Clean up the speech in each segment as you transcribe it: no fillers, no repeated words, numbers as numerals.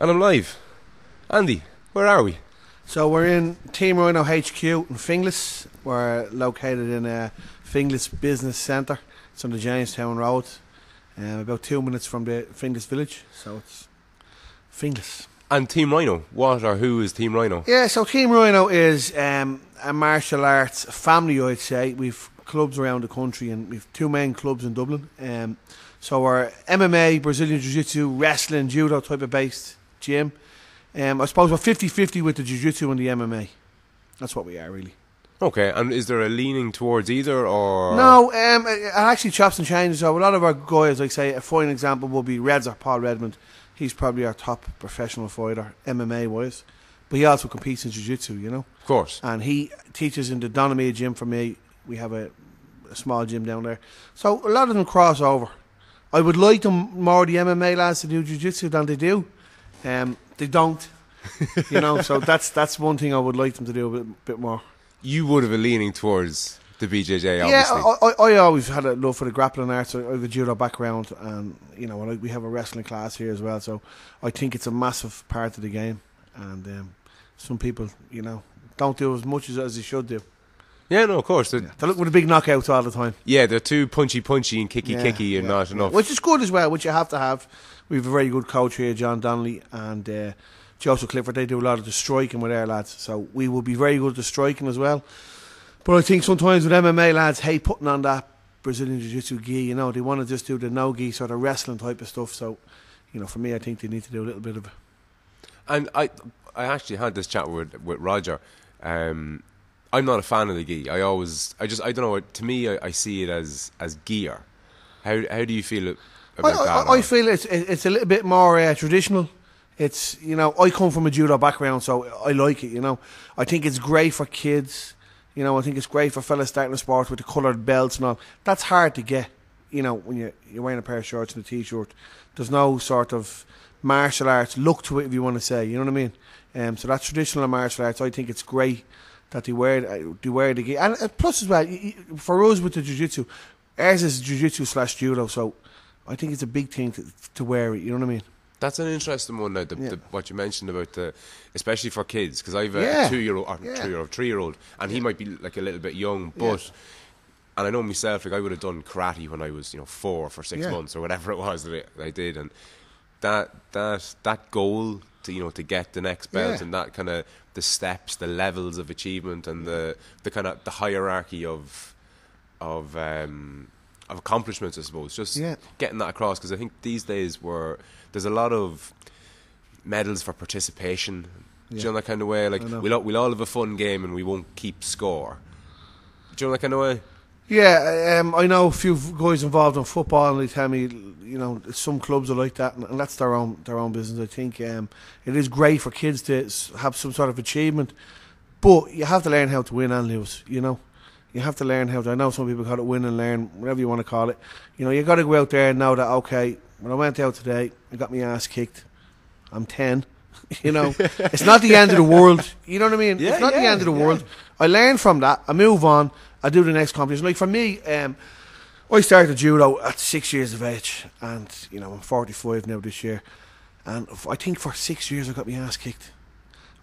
And I'm live. Andy, where are we? So we're in Team Ryano HQ in Finglas. We're located in Finglas Business Centre. It's on the Jamestown Road, about 2 minutes from the Finglas village. So it's Finglas. And Team Ryano, what or who is Team Ryano? Yeah, so Team Ryano is a martial arts family, I'd say. We've clubs around the country and we've 2 main clubs in Dublin. So we're MMA, Brazilian Jiu-Jitsu, wrestling, Judo type of based gym. I suppose we're 50-50 with the Jiu-Jitsu and the MMA. That's what we are, really. Okay, and is there a leaning towards either, or...? No, it actually chops and changes. So a lot of our guys, like say, a fine example would be Redzer, Paul Redmond. He's probably our top professional fighter, MMA-wise. But he also competes in Jiu-Jitsu, you know? Of course. And he teaches in the Donamia gym for me. We have a small gym down there. So a lot of them cross over. I would like them more, the MMA lads, to do Jiu-Jitsu than they do. They don't, you know, so that's one thing I would like them to do a bit more. You would have a leaning towards the BJJ, obviously. Yeah, I always had a love for the grappling arts. I have a judo background, and you know, we have a wrestling class here as well. So I think it's a massive part of the game, and some people, you know, don't do as much as they should do. Yeah, no, of course. They look with the big knockouts all the time. Yeah, they're too punchy and kicky and not enough. Which is good as well, which you have to have. We have a very good coach here, John Donnelly, and Joseph Clifford. They do a lot of the striking with our lads, so we will be very good at the striking as well. But I think sometimes with MMA lads hate putting on that Brazilian Jiu-Jitsu gi, you know, they want to just do the no-gi sort of wrestling type of stuff. So, you know, for me, I think they need to do a little bit of it. And I actually had this chat with Roger. I'm not a fan of the gi. I don't know. To me, I see it as gear. How do you feel about that? I feel it's a little bit more traditional. It's, you know, I come from a judo background, so I like it. You know, I think it's great for kids. You know, I think it's great for fellas starting the sport with the coloured belts and all. That's hard to get. You know, when you're wearing a pair of shorts and a t-shirt, there's no sort of martial arts look to it, if you want to say. You know what I mean? So that's traditional martial arts. I think it's great that they wear the gi. And plus as well, for us with the jiu-jitsu, ours is jiu-jitsu/judo, so I think it's a big thing to wear it, you know what I mean? That's an interesting one, what you mentioned about especially for kids, because I have a 3-year-old, and he might be like a little bit young, but and I know myself, like I would have done karate when I was 4 for 6 months or whatever it was that I did, and that goal to get the next belt and that kind of the steps, the levels of achievement, and the kind of the hierarchy of accomplishments, I suppose. Just getting that across, because I think these days there's a lot of medals for participation. Do you know that kind of way? Like we'll all have a fun game and we won't keep score. Do you know that kind of way? Yeah, I know a few guys involved in football, and they tell me, you know, some clubs are like that, and that's their own business. I think it is great for kids to have some sort of achievement, but you have to learn how to win and lose. You know, you have to learn how to. I know some people call it win and learn, whatever you want to call it. You know, you got to go out there and know that, okay, when I went out today, I got my ass kicked. I'm 10. You know, it's not the end of the world. You know what I mean? Yeah, it's not the end of the world. I learn from that. I move on. I do the next competition. Like for me, I started judo at 6 years of age, and you know I'm 45 now this year, and I think for 6 years I got my ass kicked.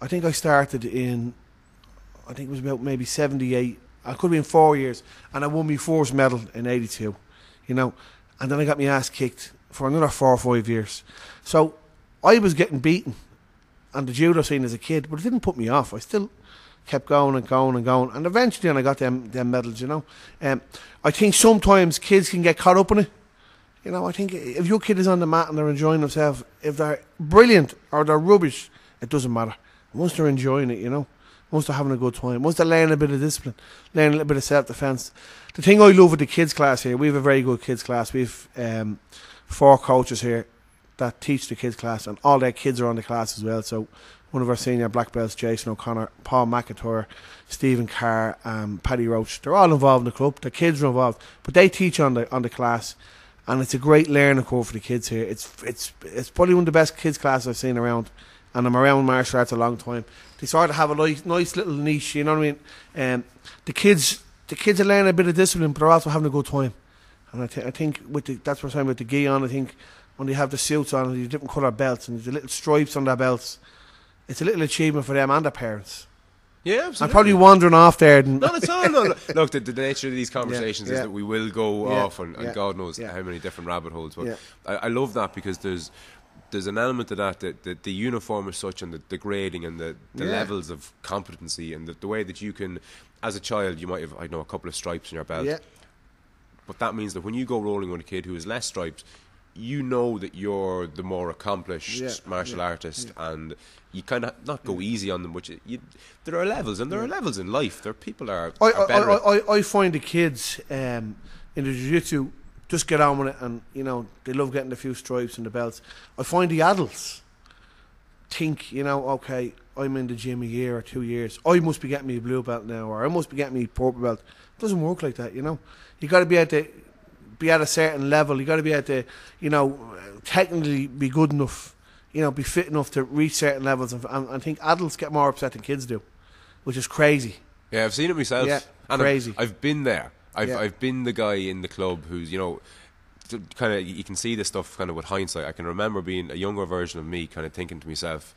I think I started I think it was about maybe 78. I could have been 4 years, and I won my first medal in 82. You know, and then I got my ass kicked for another 4 or 5 years. So I was getting beaten on the judo scene as a kid, but it didn't put me off. I still kept going and going and going, and eventually I got them medals, you know. I think sometimes kids can get caught up in it. You know, I think if your kid is on the mat and they're enjoying themselves, if they're brilliant or they're rubbish, it doesn't matter. Once they're enjoying it, you know, once they're having a good time, once they're learning a bit of discipline, learning a little bit of self-defence. The thing I love with the kids class here, we have a very good kids class. We have 4 coaches here that teach the kids class, and all their kids are on the class as well. So one of our senior black belts, Jason O'Connor, Paul McIntyre, Stephen Carr, Paddy Roach, they're all involved in the club. The kids are involved, but they teach on the class, and it's a great learning curve for the kids here. It's probably one of the best kids classes I've seen around, and I'm around martial arts a long time. They sort of have a nice little niche, you know what I mean? The kids are learning a bit of discipline, but they're also having a good time. And I think that's what I'm saying with the gi on. I think when they have the suits on and the different colour belts and the little stripes on their belts. It's a little achievement for them and their parents. Yeah, absolutely. I'm probably wandering off there. Not at all. No. Look, the nature of these conversations is that we will go off and God knows how many different rabbit holes. But I love that because there's an element to that the uniform as such and the grading and the levels of competency and the way that you can, as a child, you might have, a couple of stripes in your belt. Yeah. But that means that when you go rolling with a kid who has less stripes, you know that you're the more accomplished martial artist, and you kind of not go easy on them, but there are levels, and there are levels in life. There are people are better. I find the kids in the jiu-jitsu just get on with it, and they love getting a few stripes and the belts. I find the adults think, okay, I'm in the gym a year or 2 years, I must be getting me a blue belt now, or I must be getting me a purple belt. It doesn't work like that. You got to be at a certain level. You got to be at the, technically be good enough, be fit enough to reach certain levels. And I think adults get more upset than kids do, which is crazy. Yeah, I've seen it myself. Yeah, and crazy. I've been there. I've been the guy in the club who's, kind of, you can see this stuff kind of with hindsight. I can remember being a younger version of me, kind of thinking to myself,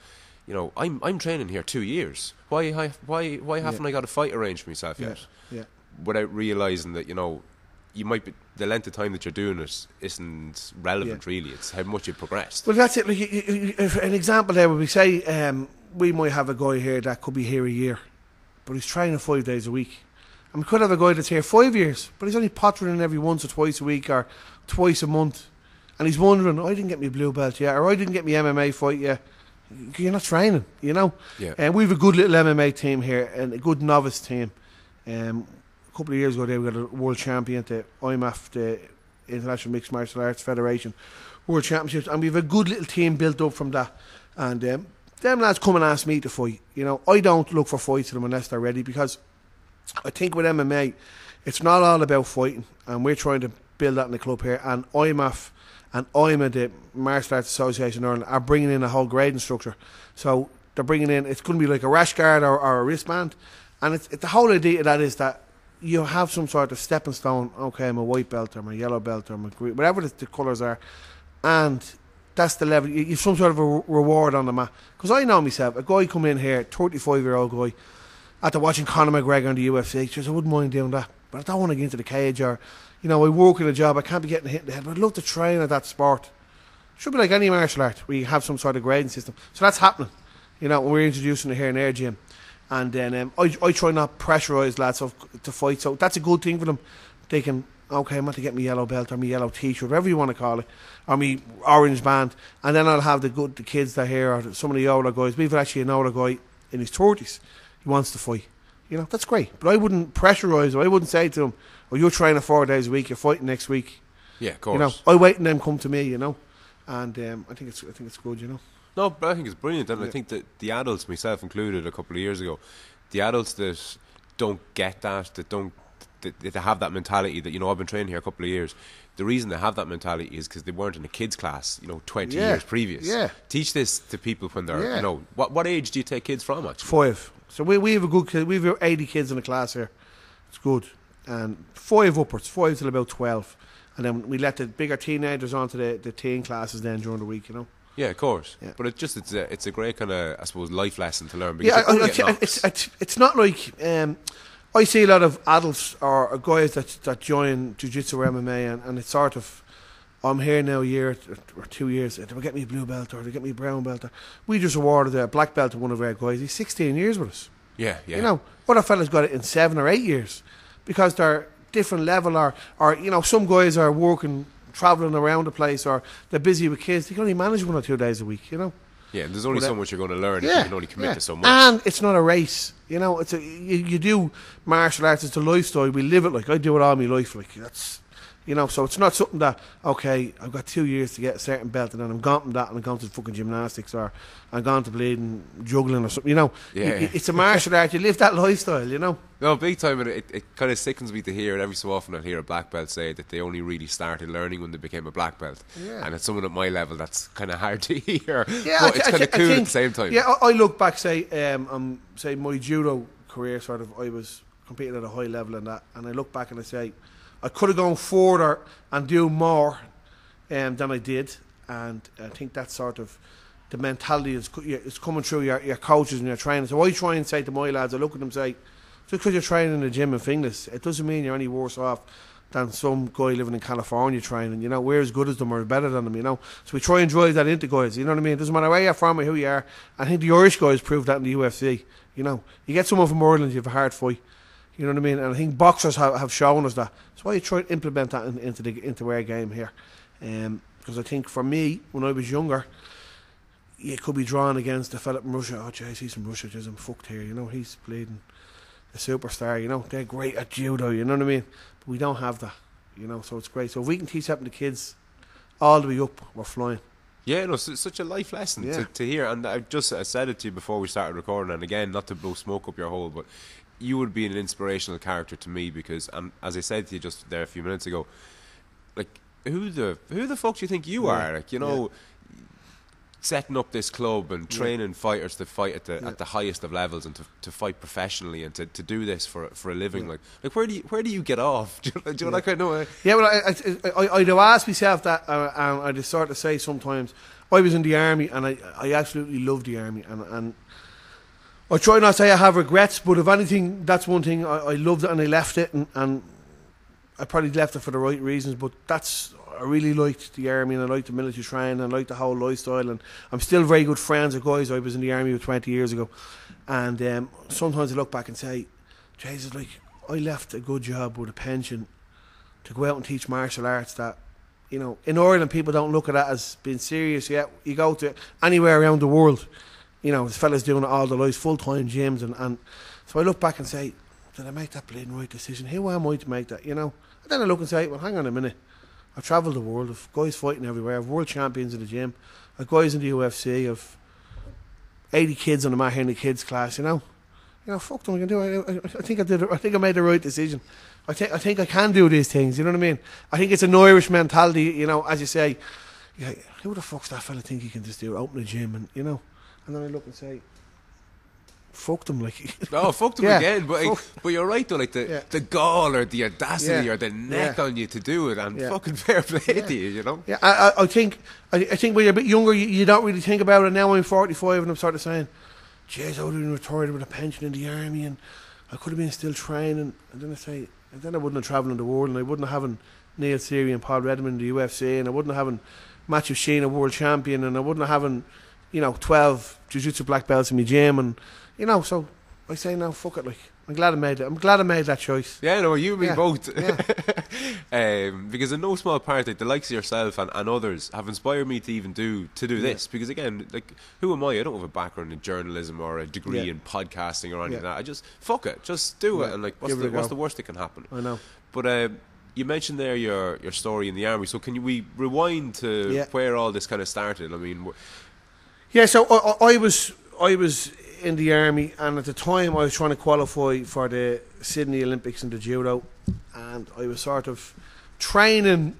I'm training here 2 years. Why haven't I got a fight arranged for myself yet? Yeah. Without realising that, you might be, the length of time that you're doing it isn't relevant really. It's how much you've progressed. Well, that's it. Like, an example there would be, say, we might have a guy here that could be here a year, but he's training 5 days a week. And we could have a guy that's here 5 years, but he's only pottering in every once or twice a week or twice a month. And he's wondering, I didn't get my blue belt yet, or I didn't get my MMA fight yet. You're not training, Yeah. And we have a good little MMA team here, and a good novice team. A couple of years ago, we got a world champion at the IMAF, the International Mixed Martial Arts Federation World Championships, and we have a good little team built up from that. And them lads come and ask me to fight. I don't look for fights to them unless they're ready, because I think with MMA, it's not all about fighting, and we're trying to build that in the club here. And IMAF and IMA, the Martial Arts Association in Ireland, are bringing in a whole grading structure. So they're bringing in, it's going to be like a rash guard or a wristband, and it's the whole idea of that is that you have some sort of stepping stone. Okay, I'm a white belt, or I'm a yellow belt, or I'm a green, whatever the colours are, and that's the level. You have some sort of a reward on the mat. Because I know myself, a guy come in here, 35-year-old guy, after watching Conor McGregor on the UFC, says, I wouldn't mind doing that, but I don't want to get into the cage, or I work in a job, I can't be getting hit in the head, but I'd love to train at that sport. It should be like any martial art where you have some sort of grading system. So that's happening, when we're introducing it here in our gym. And then I try not pressurise lads to fight, so that's a good thing for them. They can, okay, I'm going to get my yellow belt or my yellow t-shirt, whatever you want to call it, or my orange band, and then I'll have the kids that are here, or some of the older guys. We've actually an older guy in his 30s, he wants to fight. That's great, but I wouldn't pressurise him. I wouldn't say to him, oh, you're training 4 days a week, you're fighting next week. Yeah, of course. I wait and them come to me, and I think it's good, No, but I think it's brilliant, and I think that the adults, myself included, a couple of years ago, the adults that don't get that they have that mentality that, I've been training here a couple of years. The reason they have that mentality is because they weren't in a kids class, 20 years previous. Yeah. Teach this to people when they're, what age do you take kids from, actually? 5. So we have a good kid. We have 80 kids in the class here. It's good. And 5 upwards, 5 till about 12. And then we let the bigger teenagers onto the teen classes then during the week, Yeah, of course. Yeah. But it's a great kind of, I suppose, life lesson to learn. It's not like I see a lot of adults or guys that join jiu-jitsu or MMA, and it's sort of, I'm here now a year or 2 years, they'll get me a blue belt or they'll get me a brown belt. We just awarded a black belt to one of our guys. He's 16 years with us. Yeah. Other fellas got it in 7 or 8 years because they're different level, or some guys are working, travelling around the place, or they're busy with kids. They can only manage 1 or 2 days a week, Yeah, and there's only so much you're going to learn if you can only commit to so much. And it's not a race, It's you do martial arts. It's a lifestyle. We live it like I do it all my life. Like that's, So it's not something that, okay, I've got 2 years to get a certain belt, and then I'm gone from that, and I'm gone to fucking gymnastics, or I'm gone to bleeding juggling or something. It's a martial art. You live that lifestyle. No, big time, and it kind of sickens me to hear it every so often. I'll hear a black belt say that they only really started learning when they became a black belt, and at someone at my level, that's kind of hard to hear. Yeah, but it's kind of cool at the same time. Yeah, I look back, say my judo career, sort of, I was competing at a high level in that, and I look back and I say, I could have gone further and do more than I did, and I think that's sort of the mentality is coming through your coaches and your training. So I try and say to my lads, I look at them and say, just because you're training in the gym in Finglas, it doesn't mean you're any worse off than some guy living in California training. You know, we're as good as them or better than them, you know. So we try and drive that into guys, you know what I mean? It doesn't matter where you're from or who you are. I think the Irish guys proved that in the UFC, you know. You get someone from Ireland, you have a hard fight. You know what I mean? And I think boxers have shown us that. That's why you try to implement that into our game here. Because I think for me, when I was younger, you could be drawn against the fella from Russia. Oh, jeez, he's from Russia. Jeez, I'm fucked here. You know, he's bleeding a superstar. You know, they're great at judo. You know what I mean? But we don't have that. You know, so it's great. So if we can teach that to the kids all the way up, we're flying. Yeah, no, it's such a life lesson to hear. And I said it to you before we started recording. And again, not to blow smoke up your hole, but you would be an inspirational character to me because, as I said to you just there a few minutes ago, like who the fuck do you think you are? Like, you know. Setting up this club and training fighters to fight at the highest of levels and to fight professionally and to do this for a living, like where do you get off? Do you know that kind of way? Yeah, well, I do ask myself that, and I just sort of say sometimes I was in the army and I absolutely loved the army, and I try not to say I have regrets, but if anything, that's one thing I loved it and I left it, and I probably left it for the right reasons, but I really liked the army and I liked the military training and I liked the whole lifestyle, and I'm still very good friends with guys I was in the army with 20 years ago, and sometimes I look back and say, Jesus, like I left a good job with a pension to go out and teach martial arts that, you know, in Ireland people don't look at that as being serious yet. You go to anywhere around the world, you know, there's fellas doing it all their lives, full-time gyms, and so I look back and say, did I make that bleeding right decision? Who am I to make that, you know? And then I look and say, well, hang on a minute, I've travelled the world, I've guys fighting everywhere, I've world champions in the gym, I've guys in the UFC, I've 80 kids on the mat here in the kids class, you know, fuck them, I can do it. I think I made the right decision. I think I can do these things, you know what I mean? I think it's an Irish mentality, you know, as you say, who the fuck's that fella think he can just do it, open a gym, and you know, and then I look and say, fuck them, like. No, fuck them again. But you're right though, like the gall or the audacity or the neck on you to do it, and fucking fair play to you, you know. Yeah, I think when you're a bit younger, you don't really think about it. Now I'm 45 and I'm sort of saying, jeez, I would have been retired with a pension in the army, and I could have been still training. And then I say, and then I wouldn't have travelled in the world, and I wouldn't have having Neil Seary and Paul Redmond in the UFC, and I wouldn't have having Matthew Sheen, a world champion, and I wouldn't have having, 12 jiu-jitsu black belts in my gym, and you know, so I say now, fuck it, like, I'm glad I made that choice. Yeah, no, you and me both. Yeah. Because in no small part, like, the likes of yourself and others have inspired me to even do this. Because again, like, who am I? I don't have a background in journalism or a degree in podcasting or anything like that. I just, fuck it, just do it. And like, what's the worst that can happen? I know. But you mentioned there your story in the army. So can we rewind to where all this kind of started? I mean, so I was in the army, and at the time I was trying to qualify for the Sydney Olympics in the judo, and I was sort of training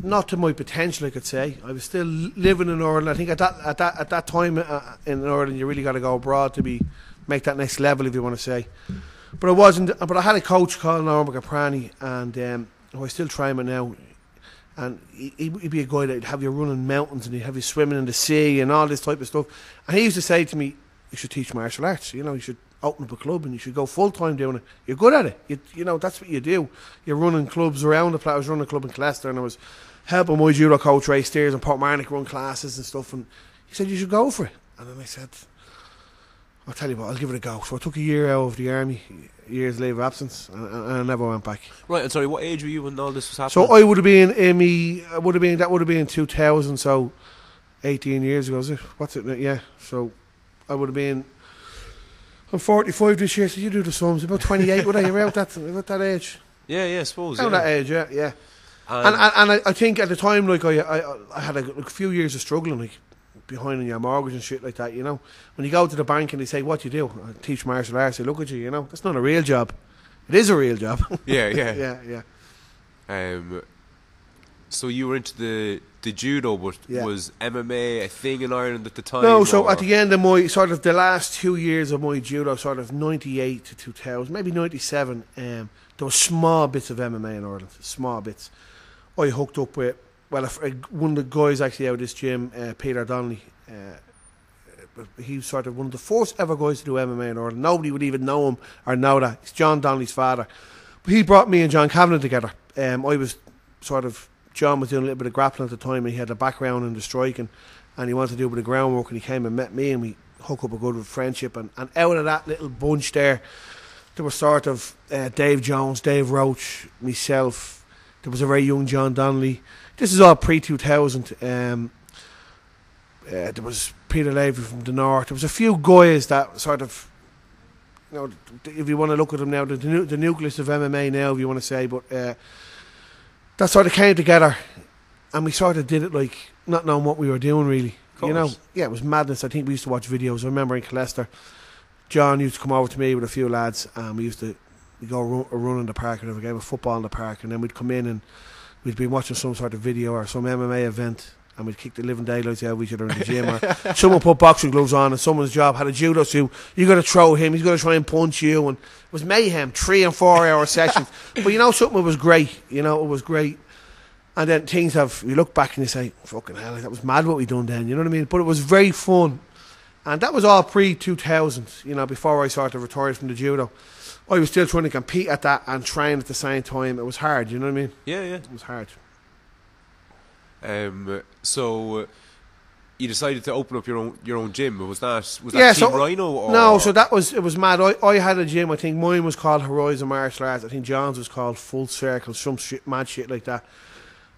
not to my potential, I could say. I was still living in Ireland. I think at that time in Ireland you really got to go abroad to make that next level, if you want to say. But I wasn't. But I had a coach called Norma Caprani, and I still train him now. And he'd be a guy that'd have you running mountains and he'd have you swimming in the sea and all this type of stuff. And he used to say to me, you should teach martial arts. You know, you should open up a club and you should go full-time doing it. You're good at it. You know, that's what you do. You're running clubs around the place. I was running a club in Clester, and I was helping my judo coach Ray Steers and Portmarnock run classes and stuff. And he said, you should go for it. And then I said, I'll tell you what, I'll give it a go. So I took a year out of the army, year's leave of absence, and I never went back. Right, and sorry, what age were you when all this was happening? So I would have been that would have been 2000, so 18 years ago, is it? What's it? Yeah, so I would have been, I'm 45 this year, so you do the sums, about 28, would I? About that age? Yeah, I suppose. Around that age, yeah. And I think at the time, like, I had a few years of struggling, like, behind on your mortgage and shit like that, you know. When you go to the bank and they say, what do you do? I teach martial arts. They look at you, you know. That's not a real job. It is a real job. Yeah. So you were into the judo, but was MMA a thing in Ireland at the time? No, so at the end of my, sort of the last 2 years of my judo, sort of 98 to 2000, maybe 97, there were small bits of MMA in Ireland, small bits. I hooked up with one of the guys actually out of this gym, Peter Donnelly, he was sort of one of the first ever guys to do MMA in Ireland. Nobody would even know him or know that. He's John Donnelly's father. But he brought me and John Kavanagh together. I was sort of, John was doing a little bit of grappling at the time, and he had a background in the striking, and he wanted to do a bit of groundwork, and he came and met me, and we hooked up a good friendship. And out of that little bunch there was sort of Dave Jones, Dave Roach, myself. There was a very young John Donnelly. This is all pre-2000. There was Peter Levy from the North. There was a few guys that sort of, if you want to look at them now, the nucleus of MMA now, if you want to say, but that sort of came together, and we sort of did it like not knowing what we were doing really. Yeah, it was madness. I think we used to watch videos. I remember in Colester, John used to come over to me with a few lads, and we'd go run in the park and have a game of football in the park, and then we'd come in and we'd be watching some sort of video or some MMA event, and we'd kick the living daylights out of each other in the gym, or someone put boxing gloves on and someone's job had a judo suit. You got to throw him, he's got to try and punch you, and it was mayhem, 3 and 4 hour sessions. But something, it was great. It was great. And then things you look back and you say, fucking hell, that was mad what we done then, you know what I mean? But it was very fun. And that was all pre-2000, before I sort of retired from the judo. I was still trying to compete at that and train at the same time. It was hard, you know what I mean? Yeah. It was hard. So you decided to open up your own gym. Was that Team Ryano? Or? No, so it was mad. I had a gym. I think mine was called Horizon Martial Arts. I think John's was called Full Circle, some mad shit like that.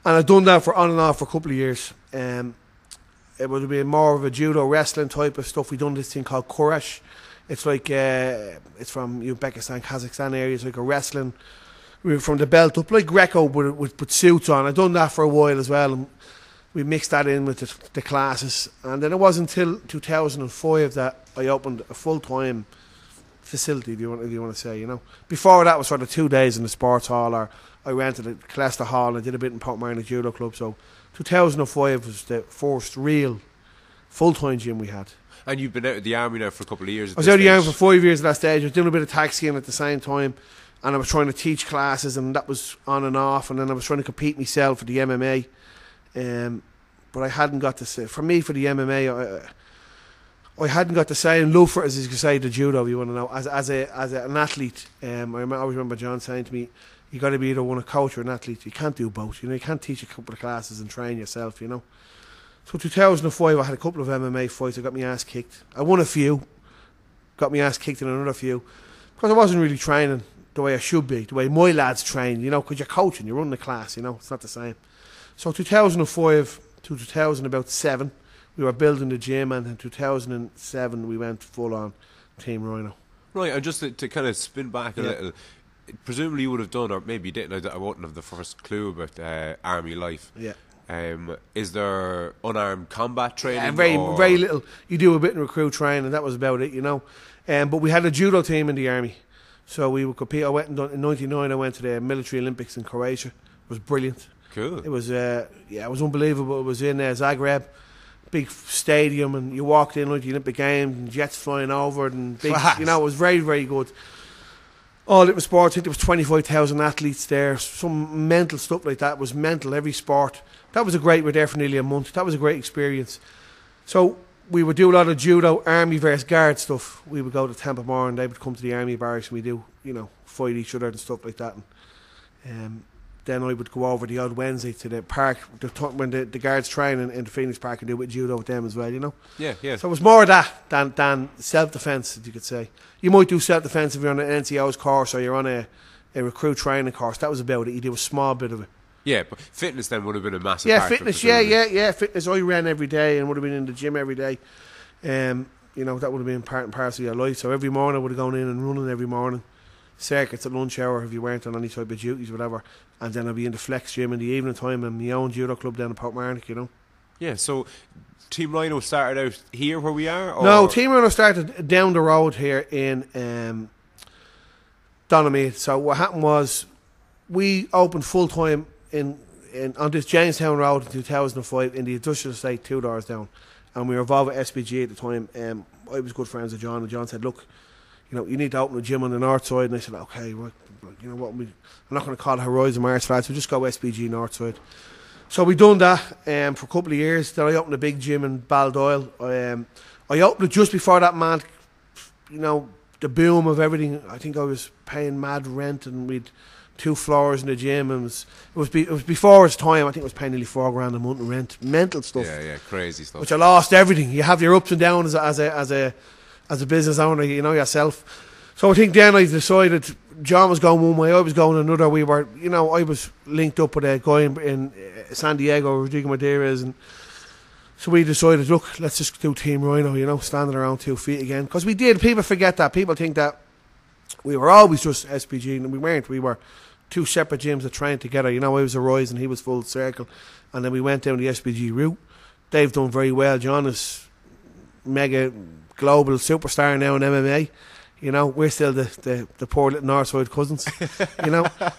And I'd done that on and off for a couple of years. It would have been more of a judo wrestling type of stuff. We done this thing called Kurash. It's like it's from Uzbekistan, Kazakhstan area. It's like a wrestling. We were from the belt up like Greco, but with suits on. I'd done that for a while as well, and we mixed that in with the classes. And then it wasn't until 2005 that I opened a full-time facility, if you want to say, Before that was sort of 2 days in the sports hall, or I rented a Colester Hall and did a bit in Portmarnock Judo Club. So 2005 was the first real full-time gym we had. And you've been out of the army now for a couple of years. I was out of the army for 5 years at that stage. I was doing a bit of taxiing at the same time, and I was trying to teach classes, and that was on and off. And then I was trying to compete myself for the MMA, but I hadn't got to say. For me, for the MMA, I hadn't got the same love for it as you could say the judo. You want to know, as an athlete, I always remember John saying to me, "You got to be either a coach or an athlete. You can't do both. You can't teach a couple of classes and train yourself. So 2005, I had a couple of MMA fights. I got my ass kicked. I won a few, got my ass kicked in another few, because I wasn't really training the way I should be, the way my lads train, because you're coaching, you're running the class, it's not the same. So 2005 to 2007, we were building the gym, and in 2007 we went full on Team Ryano. Right, and just to kind of spin back a little, presumably you would have done, or maybe you didn't, I wouldn't have the first clue about army life. Yeah. Is there unarmed combat training? Yeah, very little. You do a bit in recruit training, and that was about it, But we had a judo team in the army, so we would compete. In '99. I went to the Military Olympics in Croatia. It was brilliant. Cool. It was it was unbelievable. It was in Zagreb, big stadium, and you walked in like the Olympic Games, and jets flying over, and big. It was very, very good. All it was sports. I think there was 25,000 athletes there. Some mental stuff like that. It was mental. Every sport. That was we were there for nearly a month. That was a great experience. So we would do a lot of judo, army versus guard stuff. We would go to Templemore, and they would come to the army barracks, and we do, fight each other and stuff like that. And then I would go over the odd Wednesday to the park when the guards train in the Phoenix Park, and do a bit of judo with them as well, Yeah. So it was more of that than self-defence, as you could say. You might do self-defence if you're on an NCO's course or you're on a recruit training course. That was about it. You do a small bit of it. Yeah, but fitness then would have been a massive part fitness, of it. Yeah, fitness. I ran every day and would have been in the gym every day. That would have been part and parcel of your life. So every morning I would have gone in and running every morning. Circuits at lunch hour if you weren't on any type of duties, whatever. And then I'd be in the flex gym in the evening time in my own judo club down in Portmarnock, Yeah, so Team Ryano started out here where we are? Or? No, Team Ryano started down the road here in Donamead. So what happened was we opened full time on this Jamestown Road in 2005 in the industrial estate 2 doors down, and we were involved with SPG at the time. I was good friends with John, and John said, "Look, you need to open a gym on the north side." And I said, "Okay, what? I'm not going to call it Horizon Martial Arts. We'll just go SPG north side." So we done that for a couple of years. Then I opened a big gym in Baldoyle. I opened it just before that mad, the boom of everything. I think I was paying mad rent, and we'd 2 floors in the gym, and it was before its time. I think it was paying nearly $4,000 a month in rent. Mental stuff. Yeah, crazy stuff. Which I lost everything. You have your ups and downs as a business owner, yourself. So I think then I decided John was going one way, I was going another. We were, I was linked up with a guy in San Diego, Rodrigo Madeiras, and so we decided, look, let's just do Team Ryano, standing around 2 feet again. Because we did. People forget that. People think that we were always just SPG, and we weren't. We were 2 separate gyms that trained together. I was a Rise and he was Full Circle. And then we went down the SPG route. They've done very well. John is mega global superstar now in MMA. We're still the poor little Northside cousins.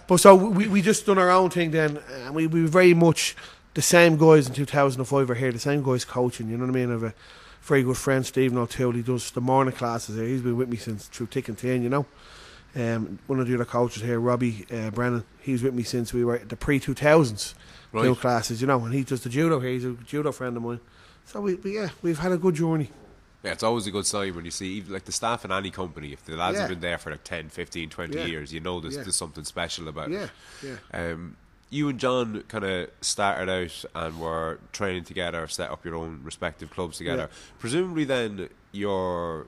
But so we just done our own thing then, and we were very much the same guys in 2005 are here, the same guys coaching, you know what I mean? I have a very good friend, Stephen O'Toole. He does the morning classes here. He's been with me since through thick and thin, one of the other coaches here, Robbie Brennan, he's with me since we were at the pre-2000s doing classes, and he does the judo here. He's a judo friend of mine. So we've had a good journey. Yeah, it's always a good sign when you see, even like the staff in any company, if the lads have been there for like 10, 15, 20 years, there's something special about it. You and John kind of started out and were training together, set up your own respective clubs together. Presumably then your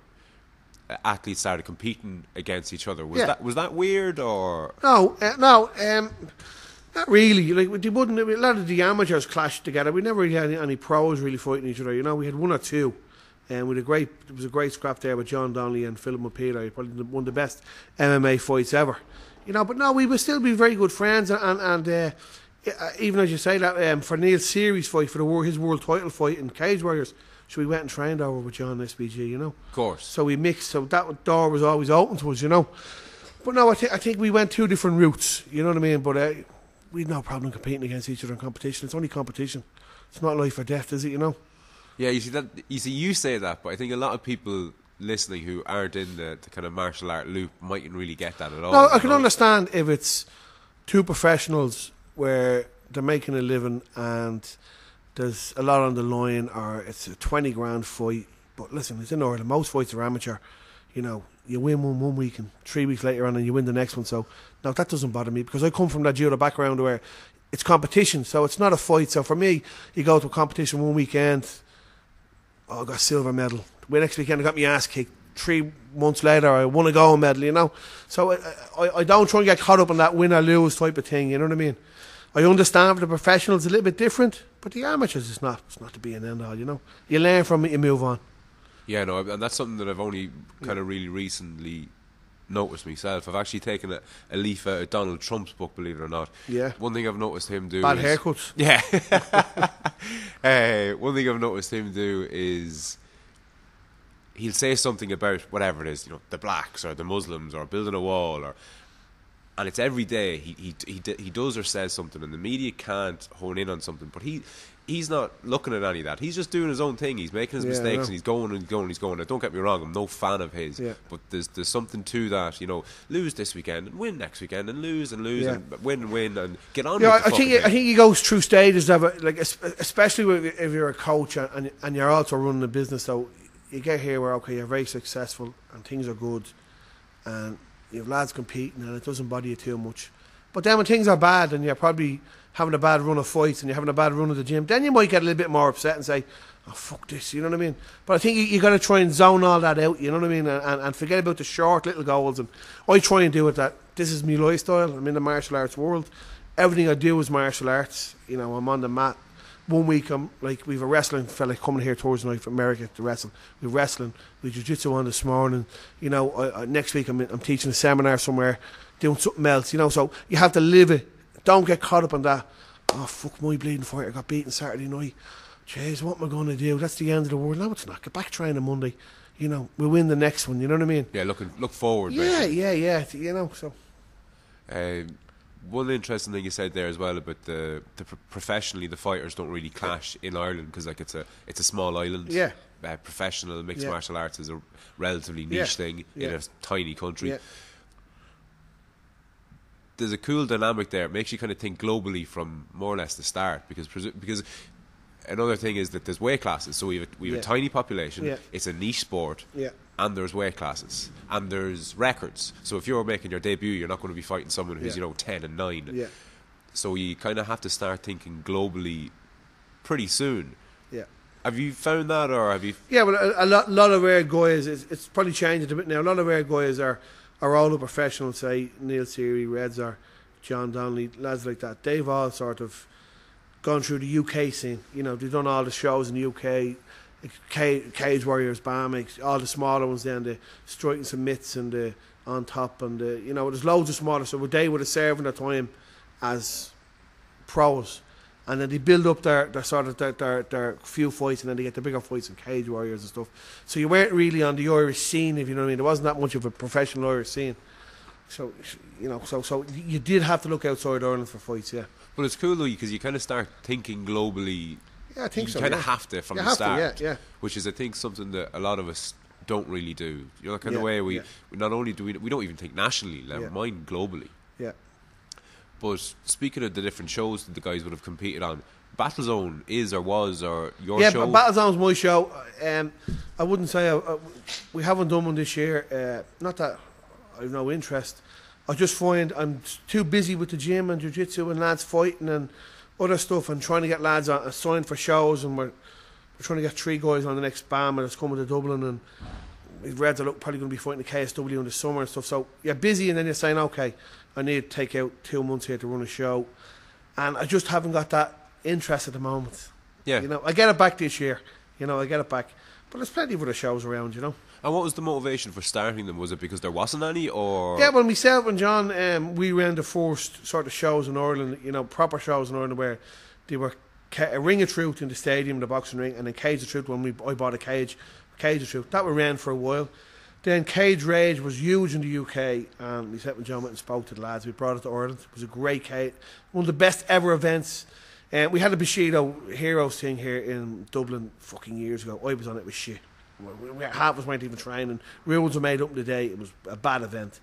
athletes started competing against each other. Was that weird or? No, not really. Like they wouldn't. A lot of the amateurs clashed together. We never really had any pros really fighting each other. We had 1 or 2. And it was a great scrap there with John Donnelly and Philip Mapira, probably one of the best MMA fights ever. But no, we would still be very good friends, and even as you say that, for Neil's series fight, for his world title fight in Cage Warriors, so we went and trained over with John SBG, Of course. So we mixed, so that door was always open to us, But no, I think we went 2 different routes, you know what I mean? But we had no problem competing against each other in competition. It's only competition. It's not life or death, is it, Yeah, you say that, but I think a lot of people listening who aren't in the kind of martial art loop mightn't really get that at all. No, I can understand if it's 2 professionals where they're making a living and there's a lot on the line, or it's a $20,000 fight. But listen, it's in Ireland. Most fights are amateur. You win one week and 3 weeks later on and you win the next one. So, no, that doesn't bother me because I come from that judo background where it's competition. So it's not a fight. So for me, you go to a competition one weekend, I got a silver medal. The next weekend I got my ass kicked. 3 months later I won a gold medal, So I don't try and get caught up in that win or lose type of thing, you know what I mean? I understand for the professionals a little bit different, but the amateurs it's not to be an end all, You learn from it, you move on. Yeah, no, and that's something that I've only kind of really recently noticed myself. I've actually taken a leaf out of Donald Trump's book, believe it or not. Yeah. One thing I've noticed him do Bad haircuts. Yeah. One thing I've noticed him do is he'll say something about whatever it is, the blacks or the Muslims or building a wall, and it's every day he does or says something, and the media can't hone in on something, but he's not looking at any of that. He's just doing his own thing. He's making his mistakes, and he's going. Now, don't get me wrong, I'm no fan of his, but there's something to that. Lose this weekend and win next weekend, and lose and win and get on. Yeah, I think he goes through stages of it, like especially if you're a coach and you're also running a business. So you get here where you're very successful and things are good, and you have lads competing, and it doesn't bother you too much. But then when things are bad and you're probably having a bad run of fights and you're having a bad run of the gym, then you might get a little bit more upset and say, oh, fuck this, you know what I mean? But I think you got to try and zone all that out, you know what I mean? And forget about the short little goals. And I try and do it that this is my lifestyle. I'm in the martial arts world. Everything I do is martial arts. I'm on the mat. 1 week, we've a wrestling fella coming here towards night from America to wrestle. We're wrestling. We jiu-jitsu on this morning. Next week I'm teaching a seminar somewhere, doing something else. So you have to live it. Don't get caught up on that. Oh, fuck, my bleeding fighter got beaten Saturday night. Jeez, what am I going to do? That's the end of the world. No, it's not. Get back training Monday. We'll win the next one. You know what I mean? Yeah, look forward. Yeah. So. One interesting thing you said there as well about the professionally the fighters don't really clash in Ireland because it's a small island. Yeah. Professional mixed martial arts is a relatively niche thing in a tiny country. Yeah. there's a cool dynamic there. It makes you kind of think globally from more or less the start, because another thing is that there's weight classes. So we have a tiny population. Yeah. It's a niche sport. Yeah. And there's weight classes, and there's records. So if you're making your debut, you're not going to be fighting someone who's 10 and 9. Yeah. So you kind of have to start thinking globally pretty soon. Yeah. Have you found that, or have you? Yeah, well, a lot of our guys, it's probably changed a bit now. A lot of our guys are older professionals, say Neil Seary, Reds, or John Donnelly, lads like that. They've all sort of gone through the UK scene. You know, they've done all the shows in the UK. Cage Warriors, BAM, all the smaller ones then, the Striking Some Mitts and the On Top, and the, you know, there's loads of smaller. So they would have served their time as pros, and then they build up their sort of their few fights, and then they get the bigger fights in Cage Warriors and stuff. So you weren't really on the Irish scene, if you know what I mean. There wasn't that much of a professional Irish scene. So, you know, so you did have to look outside Ireland for fights, yeah. But it's cool though, because you kind of start thinking globally. Yeah, I think so. You kind of have to from the start, yeah. Which is, I think, something that a lot of us don't really do. You know, the kind of way we not only do we don't even think nationally, never mind globally. Yeah. But speaking of the different shows that the guys would have competed on, Battlezone is or was or your show? Yeah, Battlezone's my show. I wouldn't say we haven't done one this year. Not that I've no interest. I just find I'm too busy with the gym and jiu-jitsu and lads fighting and other stuff, and trying to get lads signed for shows, and we're trying to get 3 guys on the next BAM that's coming to Dublin, and we've read that probably going to be fighting the KSW in the summer and stuff. So you're busy, and then you're saying, okay, I need to take out 2 months here to run a show, and I just haven't got that interest at the moment. Yeah, you know, I get it back this year. You know, I get it back, but there's plenty of other shows around. You know. And what was the motivation for starting them? Was it because there wasn't any, or? Yeah, well, myself and John, we ran the first sort of shows in Ireland, you know, proper shows in Ireland where they were a Ring of Truth in the stadium, the boxing ring, and then Cage of Truth when I bought a Cage of Truth. That we ran for a while. Then Cage Rage was huge in the UK, and myself and John went and spoke to the lads. We brought it to Ireland. It was a great cage, one of the best ever events. We had a Bushido Heroes thing here in Dublin fucking years ago. I was on it with shit. Half of us weren't even training. Rules were made up in the day. It was a bad event,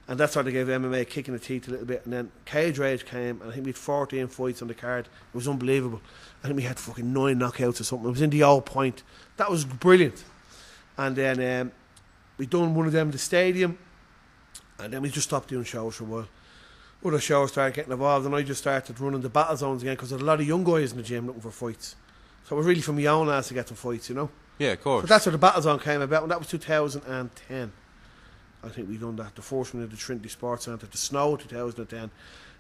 and that's why they gave MMA a kick in the teeth a little bit. And then Cage Rage came, and I think we had 14 fights on the card. It was unbelievable. I think we had fucking 9 knockouts or something. It was in the old point. That was brilliant. And then we done one of them in the stadium, and then we just stopped doing shows for a while. Other shows started getting involved, and I just started running the battle zones again because there were a lot of young guys in the gym looking for fights. So it was really from my own lads to get some fights, you know. Yeah, of course. So that's where the battle zone came about, and that was 2010. I think we done that. The first one at the Trinity Sports Centre, the snow, 2010,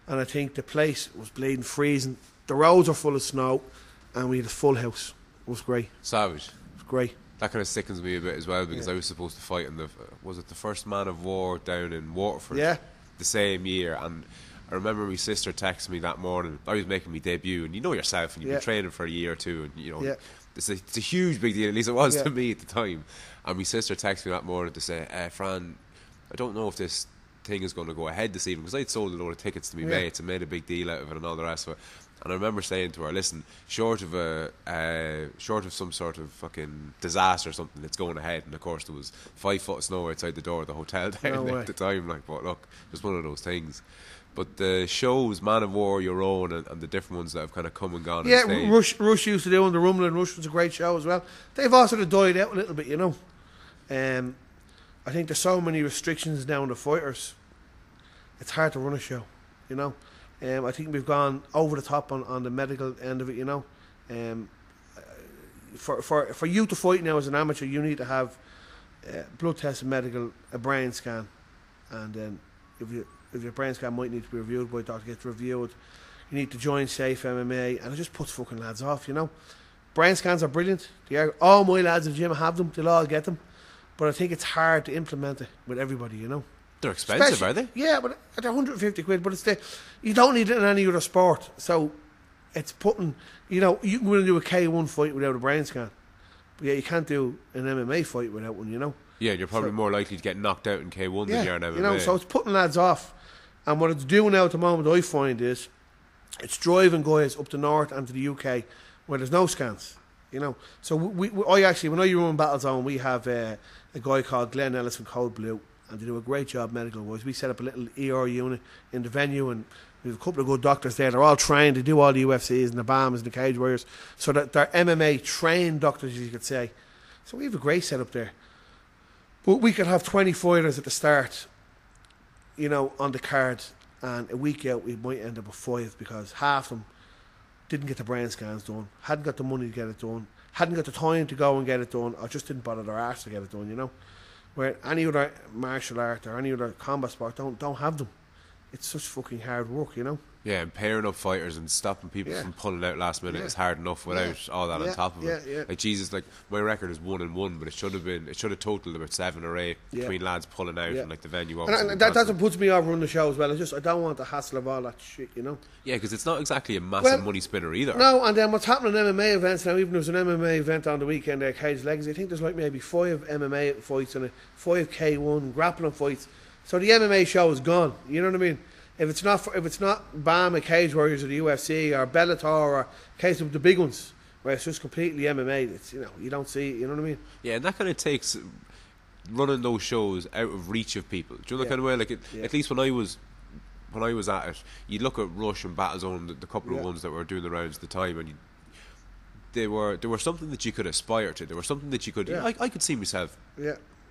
and I think the place was bleeding, freezing. The roads are full of snow, and we had a full house. It was great. Savage. It was great. That kind of sickens me a bit as well, because I was supposed to fight in the the first Man of War down in Waterford the same year, and I remember my sister texted me that morning. I was making my debut, and you know yourself, and you've been training for a year or two, and you know it's a huge big deal, at least it was to me at the time. And my sister texted me that morning to say, Fran, I don't know if this thing is going to go ahead this evening, because I'd sold a load of tickets to my mates and made a big deal out of it and all the rest of it. And I remember saying to her, listen, short of some sort of fucking disaster or something, it's going ahead. And of course there was 5 foot of snow outside the door of the hotel down there at the time. Like, but look, just one of those things. But the shows, Man of War, Your Own, and the different ones that have kind of come and gone. Yeah, Rush used to do, and the Rumble and Rush was a great show as well. They've also died out a little bit, you know. I think there's so many restrictions now on the fighters. It's hard to run a show, you know. I think we've gone over the top on the medical end of it, you know. For you to fight now as an amateur, you need to have blood test, and medical, a brain scan, and then if your brain scan might need to be reviewed by a doctor, gets reviewed. You need to join Safe MMA, and it just puts fucking lads off, you know. Brain scans are brilliant. All my lads in the gym have them. They'll all get them, but I think it's hard to implement it with everybody, you know. They're expensive, are they? Yeah, but they're 150 quid. But you don't need it in any other sport. So it's putting, you know, you can go and do a K1 fight without a brain scan, but yeah, you can't do an MMA fight without one, you know. Yeah, you're probably more likely to get knocked out in K1 than you're in MMA. You know, so it's putting lads off. And what it's doing now at the moment, I find, is it's driving guys up the north and to the UK where there's no scans, you know. So I actually, when I run Battlezone, we have a guy called Glenn Ellis from Cold Blue, and they do a great job medical-wise. We set up a little ER unit in the venue, and we have a couple of good doctors there. They're all trained. They do all the UFCs and the BAMs and the Cage Warriors. So that they're MMA trained doctors, as you could say. So we have a great setup there. But we could have 20 fighters at the start, you know, on the card, and a week out we might end up with 5 because half of them didn't get the brain scans done, hadn't got the money to get it done, hadn't got the time to go and get it done, or just didn't bother their arse to get it done, you know. Where any other martial art or any other combat sport don't have them. It's such fucking hard work, you know. Yeah, and pairing up fighters and stopping people from pulling out last minute is hard enough without all that on top of it. Like Jesus, like my record is 1-1, but it should have totaled about 7 or 8 between lads pulling out and like the venue. And that's what puts me over on the show as well. I don't want the hassle of all that shit, you know. Yeah, because it's not exactly a massive money spinner either. No, and then what's happening in MMA events now? Even there's an MMA event on the weekend there, Cage Legacy. I think there's like maybe 5 MMA fights and 5 K1 grappling fights. So the MMA show is gone. You know what I mean? If it's not BAM, Cage Warriors, or the UFC, or Bellator, or case of the big ones, where it's just completely MMA, it's, you know, you don't see it, you know what I mean? Yeah, and that kind of takes running those shows out of reach of people. Do you know the kind of way? Like at least when I was at it, you'd look at Rush and Battlezone, the couple of ones that were doing the rounds at the time, and they were something that you could aspire to. There was something that you could. I could see myself.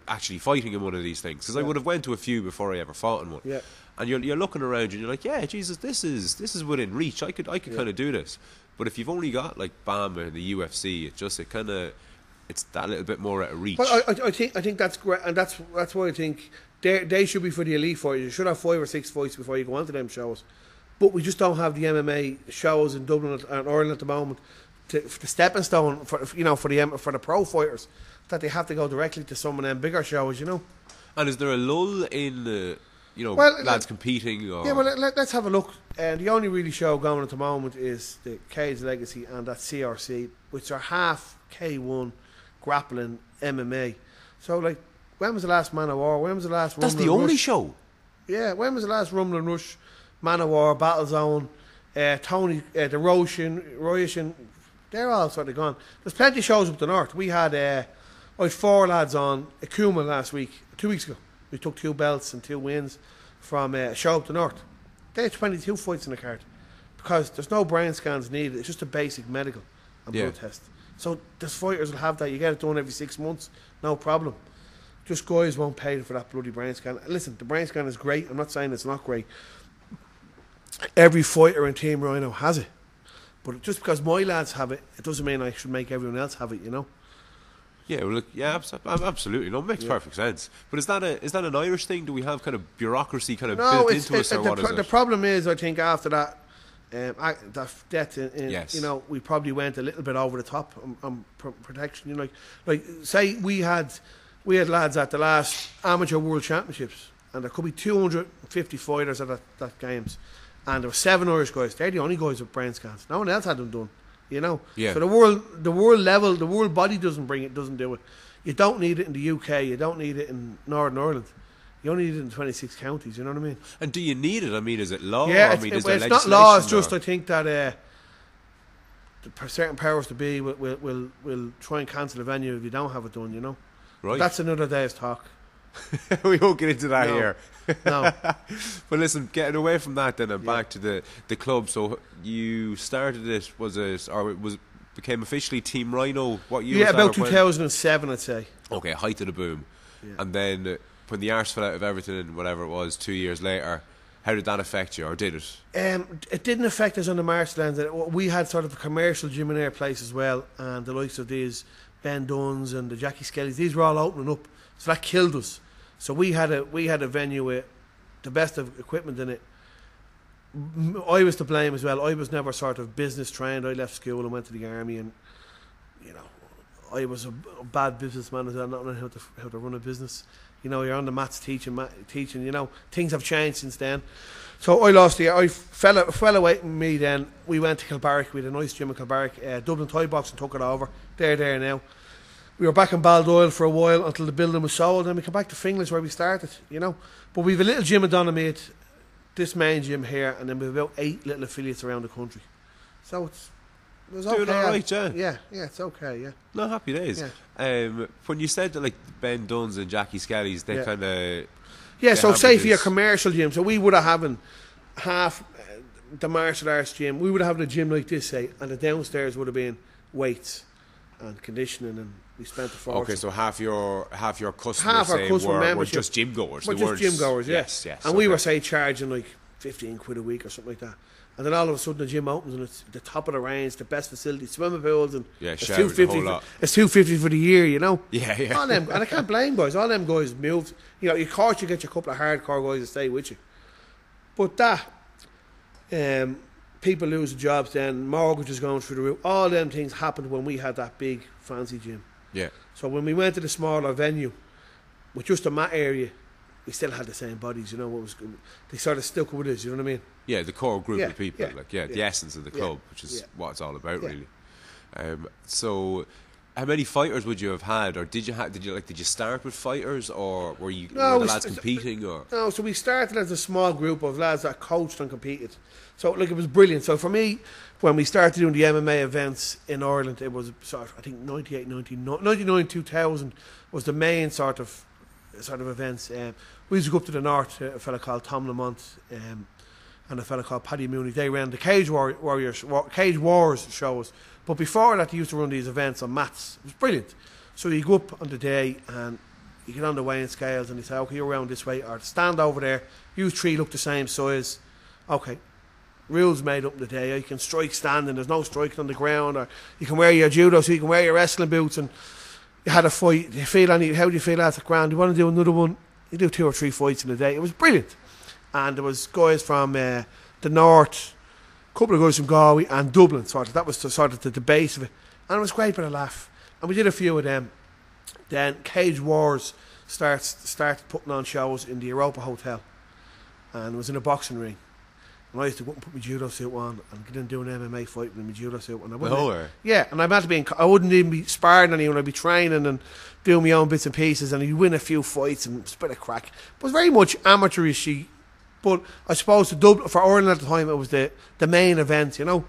Actually fighting in one of these things, because I would have went to a few before I ever fought in one. And you're looking around and you're like, yeah, Jesus, this is within reach. I could kind of do this. But if you've only got like BAM and the UFC, it's that little bit more out of reach. But I think that's great, and that's why I think they should be for the elite fighters. You should have 5 or 6 fights before you go on to them shows. But we just don't have the MMA shows in Dublin and Ireland at the moment to stepping stone for the pro fighters, that they have to go directly to some of them bigger shows, you know. And is there a lull in lads competing? Or? Yeah, well, let's have a look. The only really show going at the moment is the Cage Legacy and that CRC, which are half K1 grappling MMA. So, like, when was the last Man of War? When was the last Rumble? That's the only show? Yeah, when was the last Rumble and Rush, Man of War, Battlezone, Tony, the Roshan, they're all sort of gone. There's plenty of shows up the north. We had 4 lads on Akuma last week, 2 weeks ago. We took 2 belts and 2 wins from a show up the north. They had 22 fights in the card because there's no brain scans needed. It's just a basic medical and blood test. So the fighters will have that. You get it done every 6 months, no problem. Just guys won't pay for that bloody brain scan. Listen, the brain scan is great. I'm not saying it's not great. Every fighter in Team Ryano has it. But just because my lads have it, it doesn't mean I should make everyone else have it, you know? Yeah, well, look, absolutely. No, it makes perfect sense. But is that an Irish thing? Do we have kind of bureaucry kind of built into us, or what is it? The problem is, I think after that, that death, you know, we probably went a little bit over the top on protection. You know, like say we had lads at the last Amateur World Championships, and there could be 250 fighters at that games, and there were 7 Irish guys. They're the only guys with brain scans. No one else had them done. You know, so the world body doesn't do it. You don't need it in the UK. You don't need it in Northern Ireland. You only need it in 26 counties. You know what I mean? And do you need it? I mean, is it law? Yeah, it's not law. It's just I think that the certain powers to be will try and cancel the venue if you don't have it done. You know, right? But that's another day's talk. We won't get into that here. No. But listen, getting away from that then and back to the club. So you started it, became officially Team Ryano. What year? Yeah, about 2007, I'd say. Okay, height of the boom. Yeah. And then when the arse fell out of everything and whatever it was 2 years later, how did that affect you, or did it? It didn't affect us on the martial ends. We had sort of a commercial gym and air place as well, and the likes of these Ben Duns and the Jackie Skellys, these were all opening up. So that killed us. So we had a venue with the best of equipment in it. I was to blame as well. I was never sort of business trained. I left school and went to the army, and you know, I was a bad businessman as well, not knowing how to run a business. You know, you're on the mats teaching. You know, things have changed since then. So I lost the year. I fell away from me then. We went to Kilbarrack. We had a nice gym in Kilbarrack. Dublin Thai Boxing took it over. They're there now. We were back in Baldoyle for a while until the building was sold, and we came back to Finglas where we started, you know. But we've a little gym in Donamead, this main gym here, and then we've about 8 little affiliates around the country. So It was doing okay. all right, yeah. Yeah, it's okay, yeah. No, happy days. Yeah. When you said that, like, Ben Dunn's and Jackie Skelly's, they kind of... Yeah, so say for your commercial gym, so we would have having half the martial arts gym, we would have a gym like this, say, and the downstairs would have been weights and conditioning, and we spent the fortune. Okay, so half your customers were just gym goers. We're just gym goers, yes. And we were, say, charging like 15 quid a week or something like that. And then all of a sudden the gym opens and it's the top of the range, the best facilities, swimming pools, and it's $250 for the year, you know. Yeah. All them, and I can't blame guys. All them guys moved. You know, of course you get your couple of hardcore guys to stay with you. But that, people losing jobs then, mortgages going through the roof, all them things happened when we had that big fancy gym. Yeah. So when we went to the smaller venue, with just a mat area, we still had the same bodies, you know. They sort of stuck with us, you know what I mean? Yeah, the core group of people, the essence of the club, which is what it's all about, really. So, how many fighters would you have had, or did you start with fighters, or were the lads competing, or? No, so we started as a small group of lads that coached and competed. So like it was brilliant. So for me, when we started doing the MMA events in Ireland, it was sort of, I think 99, 2000 was the main sort of events. We used to go up to the north to a fella called Tom Lamont and a fella called Paddy Mooney. They ran the Cage Wars shows. But before that, they used to run these events on mats. It was brilliant. So you go up on the day and you get on the weighing scales and they say, okay, you're around this way, or stand over there. You three look the same size. Okay. Rules made up in the day. You can strike standing. There's no striking on the ground. Or you can wear your judo, so you can wear your wrestling boots. And you had a fight. How do you feel after the ground? Do you want to do another one? You do 2 or 3 fights in a day. It was brilliant. And there was guys from the north, a couple of guys from Galway and Dublin. That was the base of it. And it was great for a laugh. And we did a few of them. Then Cage Wars started putting on shows in the Europa Hotel. And it was in a boxing ring. And I used to go and put my judo suit on and get in and do an MMA fight with my judo suit. And I wouldn't even be sparring anyone. I'd be training and doing my own bits and pieces, and you'd win a few fights and it's a bit of crack. It was very much amateurish. But I suppose for Ireland at the time, it was the main event, you know.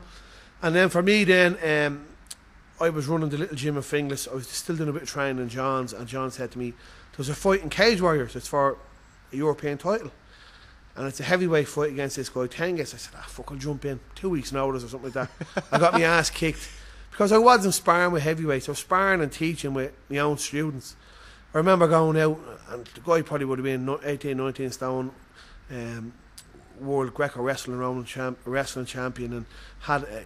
And then for me then, I was running the little gym in Finglas. I was still doing a bit of training in John's, and John said to me, there's a fight in Cage Warriors. It's for a European title. And it's a heavyweight fight against this guy, Tengus. I said, fuck, I'll jump in. 2 weeks notice or something like that. I got my ass kicked. Because I wasn't sparring with heavyweights. I was sparring and teaching with my own students. I remember going out, and the guy probably would have been 18, 19 stone, world Greco wrestling champion, and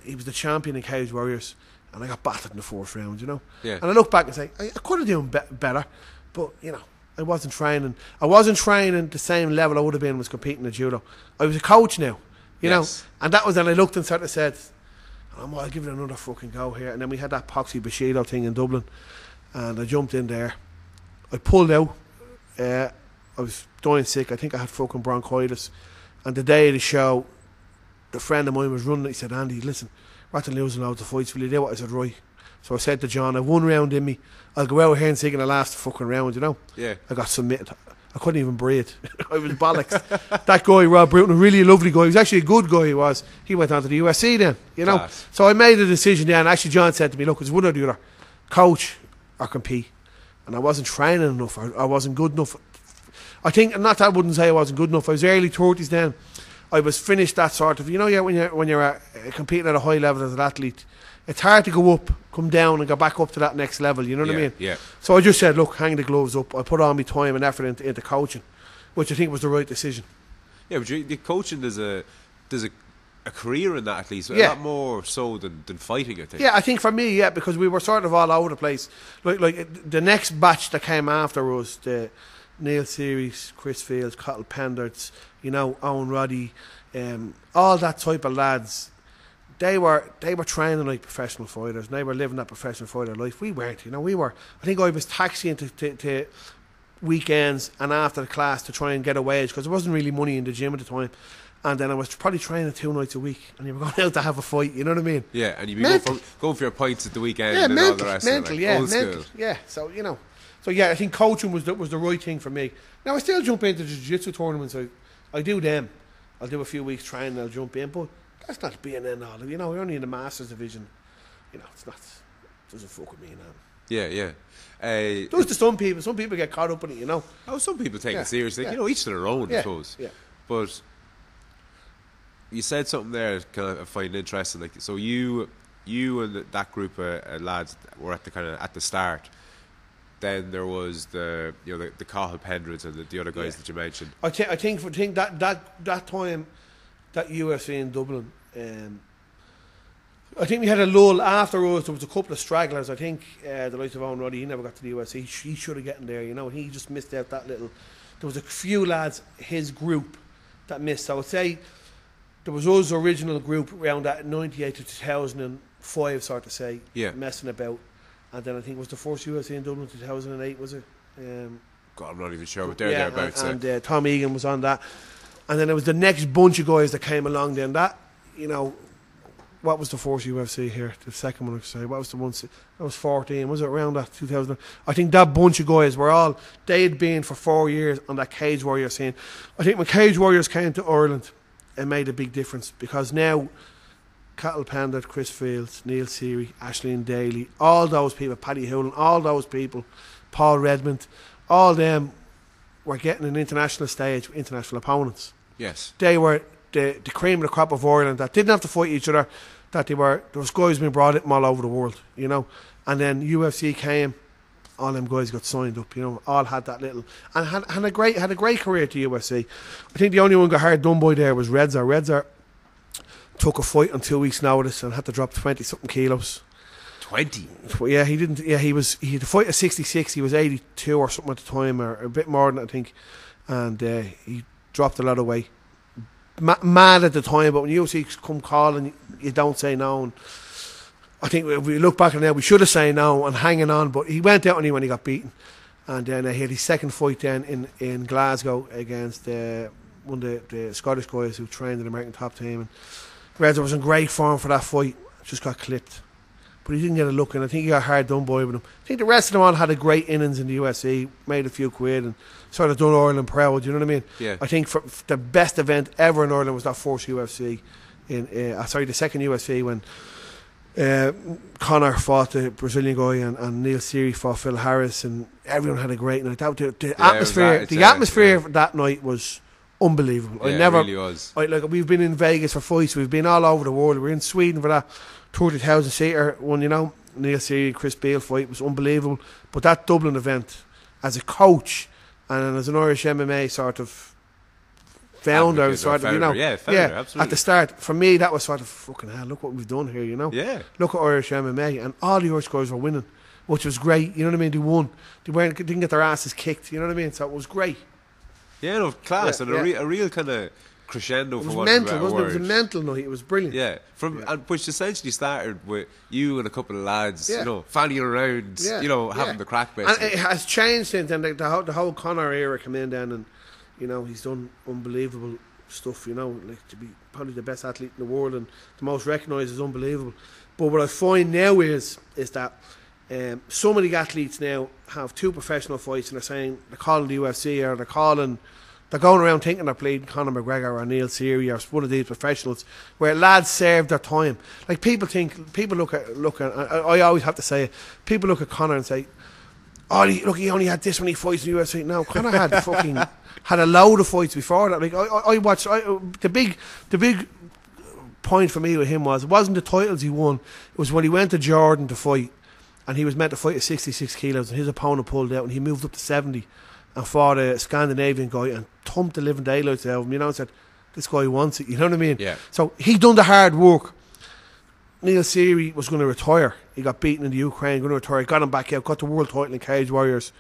he was the champion in Cage Warriors. And I got battered in the 4th round, you know. Yeah. And I look back and say, I could have done better, but, you know. I wasn't training the same level I would have been was competing in judo. I was a coach now, you know. And that was then I looked and sort of said, I'll give it another fucking go here. And then we had that Poxy Bushido thing in Dublin, and I jumped in there. I pulled out. I was dying sick. I think I had fucking bronchitis. And the day of the show, the friend of mine was running. He said, Andy, listen, rather than losing loads of fights, will you do what? I said, right. So I said to John, I've 1 round in me. I'll go out here and take in the last fucking round, you know. Yeah. I got submitted. I couldn't even breathe. I was bollocks. That guy, Rob Bruton, a really lovely guy. He was actually a good guy, he was. He went on to the USC then, you know. Class. So I made a decision then. Actually, John said to me, look, it's one or the other. Coach or compete. And I wasn't training enough. I wasn't good enough. I think, not that I wouldn't say I wasn't good enough. I was early 30s then. I was finished that sort of, you know, when you're competing at a high level as an athlete, it's hard to go up, come down and go back up to that next level, you know what I mean? Yeah. So I just said, look, hang the gloves up. I put all my time and effort into coaching, which I think was the right decision. Yeah, but the coaching, there's a career in that at least, a lot more so than fighting, I think. Yeah, I think for me, because we were sort of all over the place. Like the next batch that came after was the Neil Series, Chris Fields, Cottle Pendarts, you know, Owen Roddy, all that type of lads. They were training like professional fighters, and they were living that professional fighter life. We weren't, you know. I think I was taxiing to weekends and after the class to try and get a wage because there wasn't really money in the gym at the time. And then I was probably training 2 nights a week, and you were going out to have a fight. You know what I mean? Yeah, and you'd be going for your pints at the weekend and all the rest of it. Old school. Yeah. So you know, I think coaching was the right thing for me. Now I still jump into the jiu-jitsu tournaments. I do them. I'll do a few weeks training. I'll jump in, but that's not being in all. You know, we're only in the Masters division. it's not. It doesn't fuck with me now. Yeah. Those to some people. Some people get caught up in it, you know. Oh, some people take it seriously. You know, each to their own, I suppose. Yeah. But you said something there kind of I find interesting. Like, so you and that group of lads were at the start. Then there was the Cahill Pendreds and the other guys that you mentioned. I think that time that UFC in Dublin, I think we had a lull afterwards. There was a couple of stragglers. I think the likes of Owen Roddy, he never got to the UFC. He should have gotten there, you know. He just missed out that little. There was a few lads, his group, that missed. So I would say there was us original group around that 98 to 2005, sort of say, messing about. And then I think it was the first UFC in Dublin 2008, was it? God, I'm not even sure what they're thereabouts. And Tom Egan was on that. And then it was the next bunch of guys that came along then. That, you know, what was the first UFC here? The second one, I could say. What was the one? That was 14. Was it around that 2000? I think that bunch of guys were all, they'd been for 4 years on that Cage Warrior scene. I think when Cage Warriors came to Ireland, it made a big difference because now Cahill Pendred, Chris Fields, Neil Seary, Aisling Daly, all those people, Paddy Hoolan, all those people, Paul Redmond, all them were getting an international stage with international opponents. Yes. They were the cream of the crop of Ireland that didn't have to fight each other, that there was guys being brought in from all over the world, you know. And then UFC came, all them guys got signed up, you know, all had that little, and had a great career at the UFC. I think the only one got hard done by there was Redzer. Redzer took a fight on 2 weeks' notice and had to drop 20-something kilos. 20? Yeah, he didn't. Yeah, he had to fight at 66. He was 82 or something at the time, or a bit more than that, I think. And he dropped a lot of weight. Mad at the time, but when UFC come calling, you don't say no. And I think if we look back on it now, we should have said no and hanging on. But he went out when he got beaten. And then he had his second fight then in Glasgow against one of the Scottish guys who trained in the American top team. And Redzer was in great form for that fight, just got clipped. But he didn't get a look, and I think he got hard done by with him. I think the rest of them all had a great innings in the UFC, made a few quid, and sort of done Ireland proud, you know what I mean? Yeah. I think for the best event ever in Ireland was that first UFC, the second UFC when Conor fought the Brazilian guy and Neil Seary fought Phil Harris, and everyone had a great night. The atmosphere that night was unbelievable. Yeah, it really was. We've been in Vegas for fights. We've been all over the world. We're in Sweden for that 30,000 seater one. You know, Neil Seary, Chris Beale fight was unbelievable. But that Dublin event, as a coach and as an Irish MMA sort of founder, absolutely. At the start, for me, that was sort of fucking hell. Look what we've done here. You know, look at Irish MMA, and all the Irish guys were winning, which was great. You know what I mean? They won. They didn't get their asses kicked. You know what I mean? So it was great. Yeah, no, class, and a real kind of crescendo. It was mental, wasn't it? It was a mental night. It was brilliant. Yeah, which essentially started with you and a couple of lads, you know, fanning around, you know, having the crack. Basically. And it has changed since then. The whole Conor era came in then, and you know he's done unbelievable stuff. You know, like to be probably the best athlete in the world and the most recognised is unbelievable. But what I find now is that. So many athletes now have two professional fights and they're calling the UFC or they're going around thinking they're playing Conor McGregor or Neil Seary or one of these professionals where lads serve their time. Like people look at I always have to say it, people look at Conor and say, oh look, he only had this many fights in the UFC. No, Conor had a load of fights before that. Like I watched the big point for me with him it wasn't the titles he won, it was when he went to Jordan to fight. And he was meant to fight at 66 kilos, and his opponent pulled out, and he moved up to 70 and fought a Scandinavian guy and thumped the living daylights out of him, you know, and said, this guy wants it, you know what I mean? Yeah. So he done the hard work. Neil Seary was going to retire. He got beaten in the Ukraine, going to retire, got him back out, got the world title in Cage Warriors,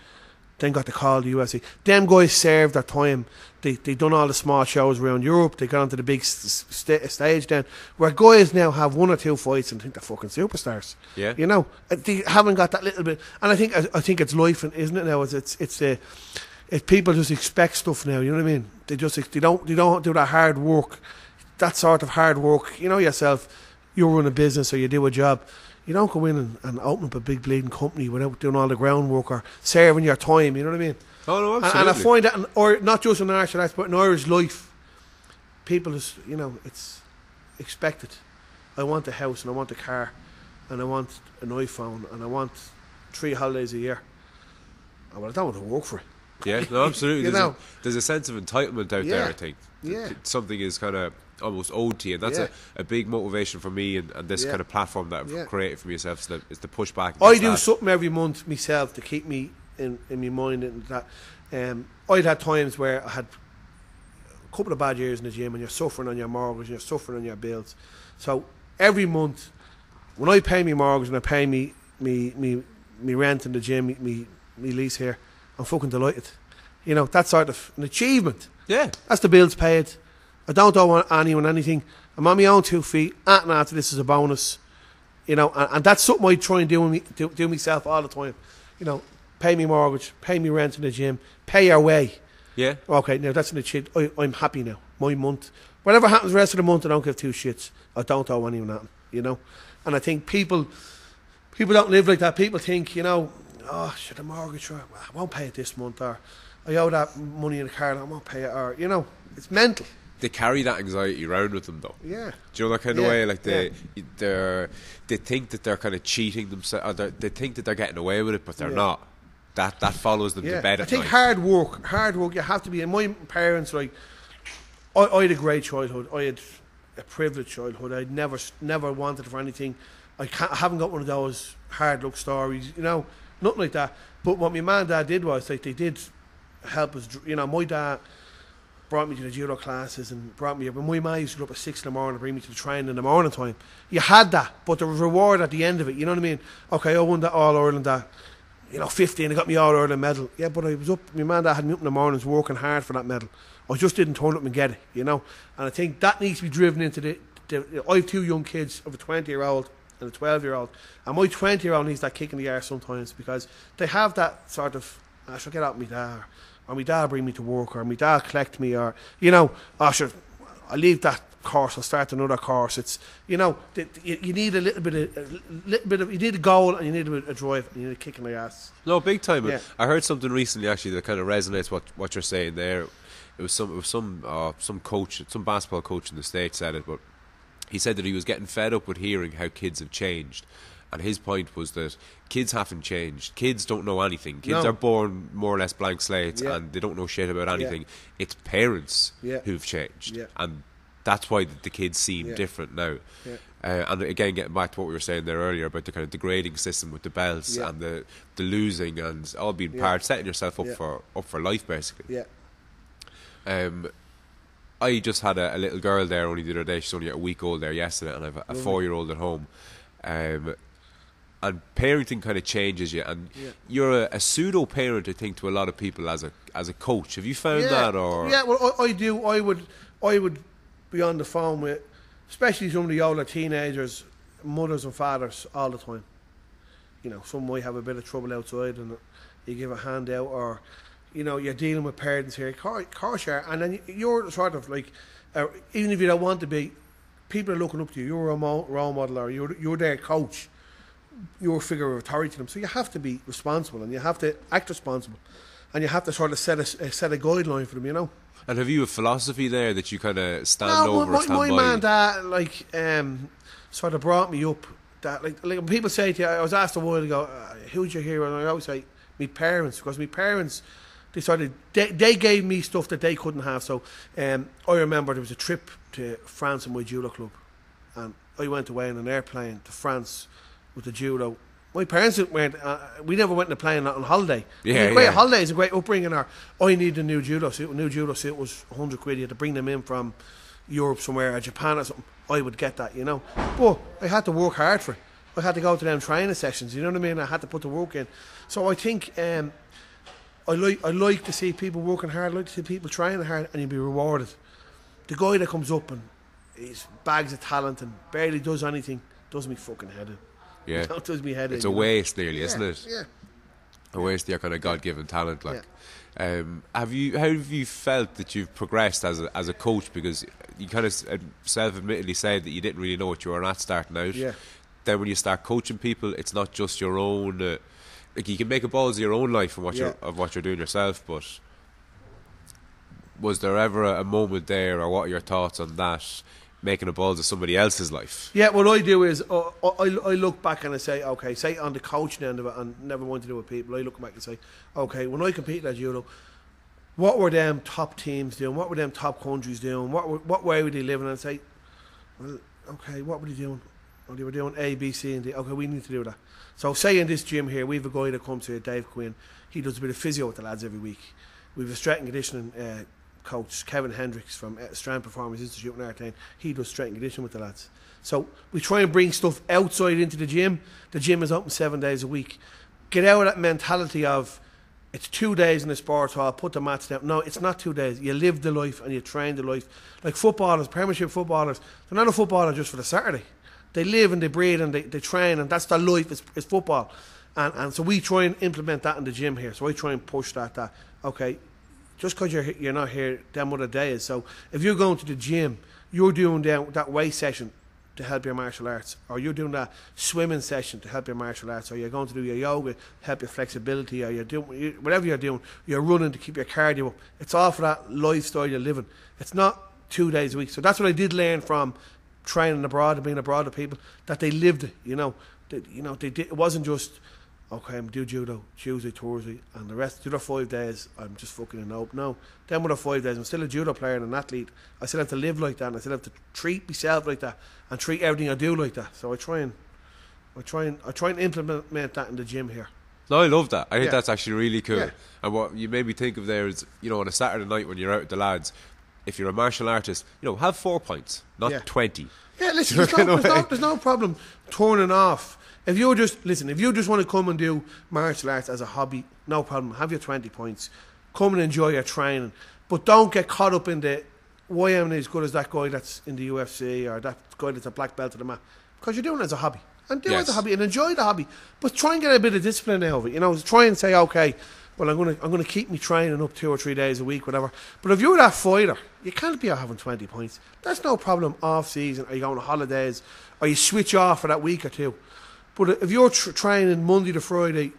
then got the call to the UFC. Them guys served their time. They done all the small shows around Europe. They got onto the big stage then, where guys now have one or two fights and think they're fucking superstars. Yeah, you know, they haven't got that little bit. And I think it's life, isn't it now? It's people just expect stuff now. You know what I mean? They don't do that hard work, that sort of hard work. You know yourself. You run a business or you do a job. You don't go in and open up a big bleeding company without doing all the groundwork or serving your time. You know what I mean? Oh no, absolutely. And I find that, or not just in martial arts, but in Irish life, people just, you know, it's expected. I want a house and I want a car, and I want an iPhone, and I want 3 holidays a year. Well, I don't want to work for it. Yeah, no, absolutely. You there's a sense of entitlement out there, I think. Yeah. Something is kind of almost owed to you, and that's a big motivation for me and this kind of platform that I've created for myself is to push back. I do something every month myself to keep me in my mind and that. I'd had times where I had a couple of bad years in the gym and you're suffering on your mortgage, you're suffering on your bills. So every month, when I pay me mortgage and I pay me rent in the gym, me lease here, I'm fucking delighted. You know, that's sort of an achievement. Yeah. That's the bills paid. I don't owe anyone anything. I'm on my own 2 feet. And after this is a bonus. You know, and that's something I try and do myself all the time. You know, pay me mortgage, pay me rent in the gym, pay your way. Yeah. Okay, now that's an achievement. I'm happy now. My month. Whatever happens the rest of the month, I don't give 2 shits. I don't owe anyone nothing, you know. And I think people don't live like that. People think, you know, oh, shit, the mortgage, I won't pay it this month, or I owe that money in the car, I won't pay it, or, you know, it's mental. They carry that anxiety around with them, though. Yeah. Do you know that kind of way? Like they think that they're kind of cheating themselves. Or they think that they're getting away with it, but they're not. That follows them to bed at night. I think hard work. You have to be. And my parents, like, I had a great childhood. I had a privileged childhood. I never wanted for anything. I haven't got one of those hard luck stories, you know, nothing like that. But what my mum and dad did was, like, they did help us. You know, my dad brought me to the judo classes and brought me up. And my mum used to get up at 6 in the morning and bring me to the training in the morning time. You had that, but there was reward at the end of it. You know what I mean? Okay, I won that All Ireland that, you know, 15. I got me All Ireland medal. Yeah, but I was up. My man and dad had me up in the mornings working hard for that medal. I just didn't turn up and get it. You know, and I think that needs to be driven into the I have 2 young kids, of a 20-year-old and a 12-year-old, and my 20-year-old needs that kick in the arse sometimes because they have that sort of, I should get out with my dad, or my dad bring me to work, or my dad collect me, or, you know, I leave that course, I'll start another course. It's, you know, you need a little bit of, you need a goal and you need a bit of drive and you need a kick in the ass. No, big time. Yeah. I heard something recently actually that kind of resonates what you're saying there. It was some coach, some basketball coach in the States said it, but he said that he was getting fed up with hearing how kids have changed. And his point was that kids haven't changed. Kids don't know anything. Kids are born more or less blank slates and they don't know shit about anything. It's parents who've changed. And that's why the kids seem different now. And again, getting back to what we were saying there earlier about the kind of degrading system with the belts and the losing and all being part, setting yourself up for life basically. I just had a little girl there only the other day. She's only a week old there yesterday, and I have a 4-year-old at home. And parenting kind of changes you, and you're a pseudo parent, I think, to a lot of people as a coach. Have you found that? Or well, I do. I would be on the phone with, especially some of the older teenagers, mothers and fathers all the time. You know, some might have a bit of trouble outside, and you give a hand out, or, you know, you're dealing with parents here, course you are, and then you're sort of like, even if you don't want to be, people are looking up to you. You're a role model, or you're their coach. You're a figure of authority to them. So you have to be responsible, and you have to act responsible, and you have to sort of set a guideline for them, you know. And have you a philosophy there that you kind of stand over or stand by? My man, that, like, sort of brought me up. That, like when people say to you, I was asked a while ago, who's your hero? And I always say, my parents, because my parents, they gave me stuff that they couldn't have. So I remember there was a trip to France in my judo club, and I went away on an airplane to France with the judo. My parents went. We never went on a plane on holiday. Great holidays, a great upbringing. Or I needed a new judo suit. A new judo suit was £100. You had to bring them in from Europe somewhere, or Japan or something. I would get that, you know. But I had to work hard for it. I had to go to them training sessions. You know what I mean? I had to put the work in. So I think I like to see people working hard. I like to see people training hard, and you'll be rewarded. The guy that comes up and he's bags of talent and barely does anything does me fucking head in. Yeah, it does me head in. It's a waste, nearly, isn't it? Yeah, a waste of your kind of God-given talent. Like, how have you felt that you've progressed as a coach? Because you kind of self-admittedly said that you didn't really know what you were at starting out. Yeah. Then when you start coaching people, it's not just your own. Like, you can make a balls of your own life from what you're doing yourself. But was there ever a moment there, or what are your thoughts on that? making a balls of somebody else's life. Yeah, what I do is I look back and I say, okay, say on the coaching end of it, and never mind to do with people, I look back and say, okay, when I competed at judo, what were them top teams doing? What were them top countries doing? What way were they living? And I say, well, okay, what were they doing? Well, they were doing A, B, C, and D. Okay, we need to do that. So say in this gym here, we have a guy that comes here, Dave Quinn. He does a bit of physio with the lads every week. We have a strength and conditioning coach, Kevin Hendricks from Strand Performance Institute in Artane. He does strength and conditioning with the lads. So we try and bring stuff outside into the gym. The gym is open 7 days a week. Get out of that mentality of it's 2 days in the sports hall, put the mats down. No, it's not 2 days. You live the life and you train the life. Like footballers, Premiership footballers, they're not a footballer just for the Saturday. They live and they breathe and they train, and that's their life, is football. And so we try and implement that in the gym here. So I try and push that okay, just because you're not here them other days. So if you're going to the gym, you're doing that weight session to help your martial arts, or you're doing that swimming session to help your martial arts, or you're going to do your yoga to help your flexibility, or you're doing whatever you're doing, you're running to keep your cardio up. It's all for that lifestyle you're living. It's not 2 days a week. So that's what I did learn from training abroad and being abroad with people, that they lived it. They did. It wasn't just, okay, I'm do judo Tuesday, Thursday, and the rest, the other 5 days, I'm just fucking in hope. No, them other 5 days, I'm still a judo player and an athlete. I still have to live like that, and I still have to treat myself like that, and treat everything I do like that. So I try and implement that in the gym here. No, I love that. I think that's actually really cool. Yeah. And what you made me think of there is, on a Saturday night when you're out with the lads, if you're a martial artist, have 4 points, not 20. Yeah, listen, there's no problem turning off. If you just want to come and do martial arts as a hobby, no problem. Have your 20 points. Come and enjoy your training. But don't get caught up in the, why am I as good as that guy that's in the UFC, or that guy that's a black belt to the mat? Because you're doing it as a hobby. And do it as a hobby and enjoy the hobby. But try and get a bit of discipline out of it. Try and say, okay, well, I'm going to keep me training up 2 or 3 days a week, whatever. But if you're that fighter, you can't be out having 20 points. That's no problem off season, or you go on holidays, or you switch off for that week or two. But if you're training Monday to Friday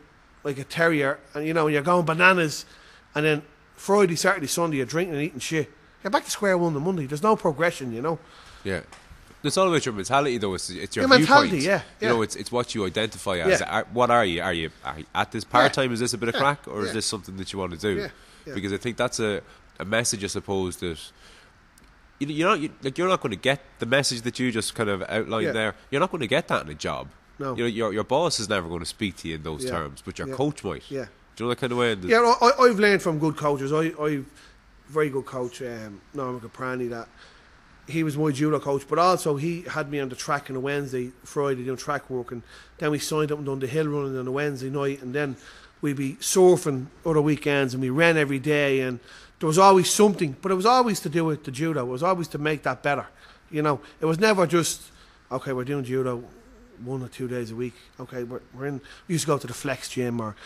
like a terrier, and you're going bananas, and then Friday, Saturday, Sunday you're drinking and eating shit, you're back to square one on Monday. There's no progression, Yeah. It's all about your mentality, though. It's your mentality, viewpoint. Yeah. It's what you identify as. Yeah. What are you? Are you at this part-time? Is this a bit of crack, or is this something that you want to do? Yeah. Because I think that's a message, I suppose, that you're not going to get the message that you just kind of outlined there. You're not going to get that in a job. No. Your boss is never going to speak to you in those terms, but your coach might. Yeah. Do you know that kind of way? Yeah, I've learned from good coaches. I've very good coach, Norman Caprani, that he was my judo coach, but also he had me on the track on a Wednesday, Friday doing track work, and then we signed up and done the hill running on a Wednesday night, and then we'd be surfing other weekends, and we ran every day, and there was always something, but it was always to do with the judo. It was always to make that better. It was never just, okay, we're doing judo 1 or 2 days a week. Okay, we're in. We used to go to the Flex gym, or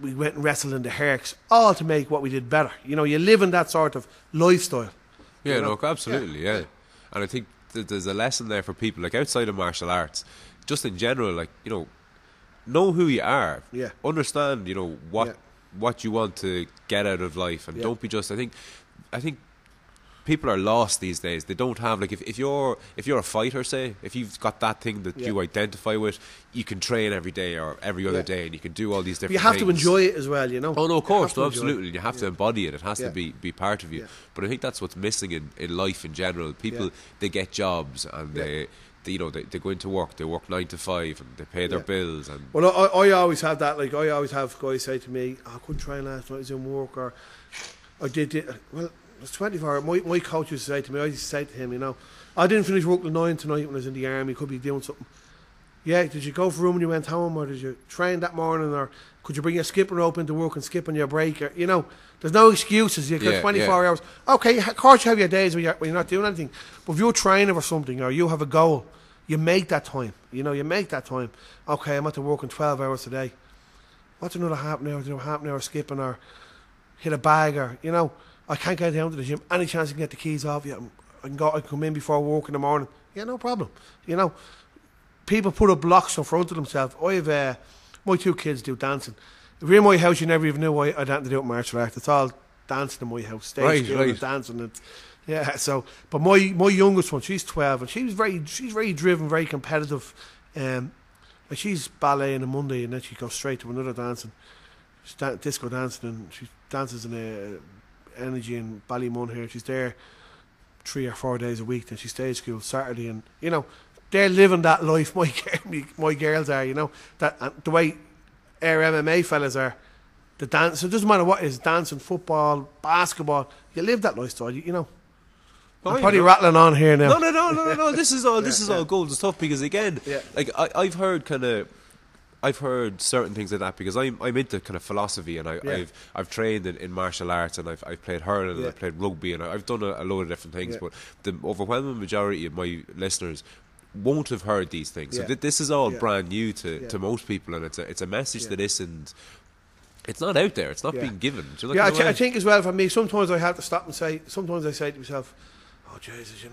we went and wrestled in the Hercs, all to make what we did better. You live in that sort of lifestyle. Yeah, no, absolutely, yeah. And I think there's a lesson there for people, like outside of martial arts, just in general, like, know who you are. Yeah. Understand, what you want to get out of life, and don't be just. I think people are lost these days. They don't have, like, if you're a fighter, say, if you've got that thing that you identify with, you can train every day or every other day, and you can do all these different things. You have to enjoy it as well, Oh no, of course, no, absolutely. You have to embody it. It has to be part of you. Yeah. But I think that's what's missing in life in general. People, they get jobs, and they go into work. They work 9 to 5, and they pay their bills. And well, I always have that. Like, I always have guys say to me, I couldn't train last night, I was in work, or I did. Well, it's 24 hours. My coach used to say to me, I used to say to him, I didn't finish work till 9 tonight when I was in the army. Could be doing something. Yeah, did you go for a room when you went home, or did you train that morning, or could you bring your skipping rope into work and skip on your break? Or, there's no excuses. You've got 24 hours. Okay, of course you have your days when you're not doing anything. But if you're training for something, or you have a goal, you make that time. You make that time. Okay, I'm at the work in 12 hours today. What's another half an hour? Do half an hour skipping, or hit a bag, or, I can't get down to the gym. Any chance I can get the keys off you? I can come in before work in the morning. Yeah, no problem. People put up blocks in front of themselves. My 2 kids do dancing. If you're in my house, you never even knew I had to do with martial arts. It's all dancing in my house. Stage right. Dancing. Yeah. So, but my youngest one, she's 12, and she's very driven, very competitive. Like she's ballet on a Monday, and then she goes straight to another dancing. She's disco dancing, and she dances in a Energy in Ballymun here. She's there 3 or 4 days a week. Then she stays school Saturday, and they're living that life. My girls are, that the way our MMA fellas are. The dance. So it doesn't matter what it is, dancing, football, basketball. You live that lifestyle, I'm probably rattling on here now. No. This is all golden stuff, because again, like I've heard certain things like that, because I'm into kind of philosophy, and I've trained in martial arts, and I've played hurling, and I've played rugby, and I've done a load of different things. But the overwhelming majority of my listeners won't have heard these things. So this is all brand new to most people, and it's a message that isn't. It's not out there. It's not being given. I think as well for me, sometimes I have to stop and say. Sometimes I say to myself, "Oh Jesus,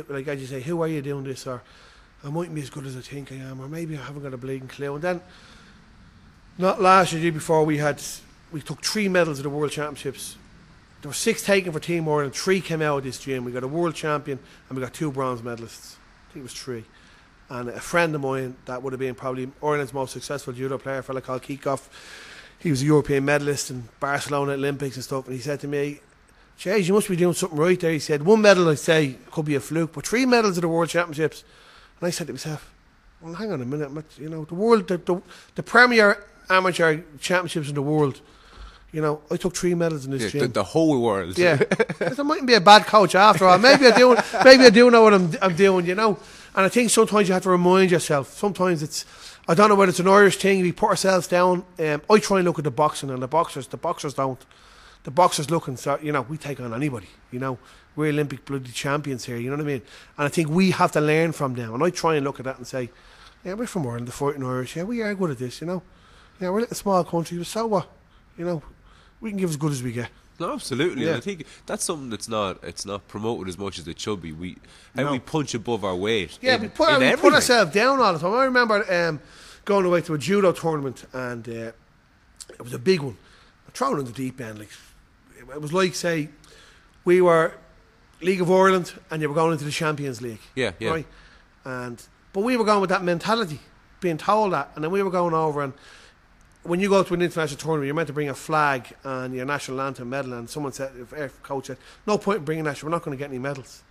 like as you say, who are you doing this?" Or I mightn't be as good as I think I am, or maybe I haven't got a bleeding clue. And then, not last year, the year before, we took 3 medals at the World Championships. There were 6 taken for Team Ryano, and 3 came out of this gym. We got a world champion, and we got 2 bronze medalists. I think it was 3. And a friend of mine that would have been probably Ireland's most successful judo player, a fella called Kikoff. He was a European medalist in Barcelona Olympics and stuff. And he said to me, "Jeez, you must be doing something right there." He said, "1 medal, I'd say, could be a fluke, but 3 medals at the World Championships." And I said to myself, "Well, hang on a minute, the world, the premier amateur championships in the world. I took 3 medals in this gym. The whole world." Yeah, I mightn't be a bad coach after all. Maybe I do know what I'm doing. And I think sometimes you have to remind yourself. Sometimes I don't know whether it's an Irish thing. We put ourselves down. I try and look at the boxing, and the boxers don't. The boxers looking, so we take on anybody. We're Olympic bloody champions here. You know what I mean? And I think we have to learn from them. And I try and look at that and say, "Yeah, we're from Ireland, the fighting Irish. Yeah, we are good at this. Yeah, we're a little small country, but so what? We can give as good as we get." No, absolutely. And I think that's something that's not promoted as much as it should be. We punch above our weight. Yeah, we put ourselves down all the time. I remember going away to a judo tournament, and it was a big one. Thrown in the deep end. It was like, say, we were League of Ireland, and you were going into the Champions League. Yeah. Right? But we were going with that mentality, being told that, and then we were going over, and when you go to an international tournament, you're meant to bring a flag and your national anthem medal, and someone said, coach said, "No point in bringing that, we're not going to get any medals."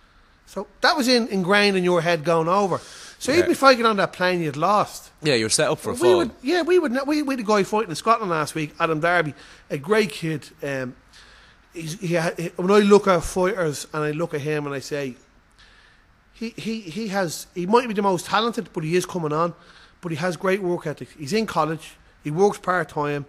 So that was ingrained in your head going over. So even if I get on that plane, you'd lost. Yeah, you're set up for a fall. We had a guy fighting in Scotland last week, Adam Darby, a great kid. When I look at fighters and I look at him and I say, he might be the most talented, but he is coming on. But he has great work ethic. He's in college. He works part-time.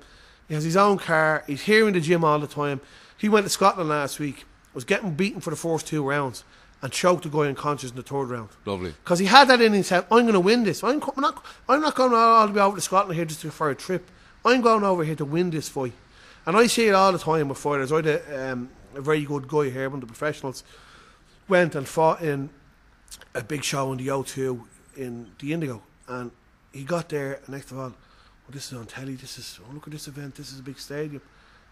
He has his own car. He's here in the gym all the time. He went to Scotland last week, was getting beaten for the first 2 rounds, and choked the guy unconscious in the 3rd round. Lovely. Because he had that in himself. I'm going to win this. I'm not going all the way over to Scotland here just for a trip. I'm going over here to win this fight. And I see it all the time with fighters. I had a very good guy here, one of the professionals, went and fought in a big show in the O2 in the Indigo. And he got there, and next of all, this is on telly, look at this event, this is a big stadium.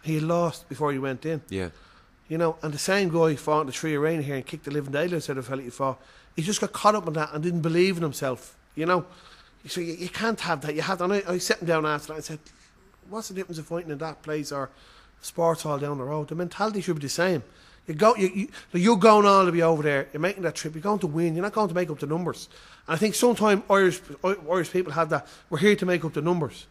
He had lost before he went in. Yeah. And the same guy fought in the Tree Arena here and kicked the living daylights out of the fella he fought. He just got caught up in that and didn't believe in himself. So you can't have that. You have to, and I sat him down after that and said, "What's the difference of fighting in that place or sports hall down the road? The mentality should be the same. You're going all the way over there, you're making that trip, you're going to win, you're not going to make up the numbers." And I think sometimes Irish people have that, we're here to make up the numbers.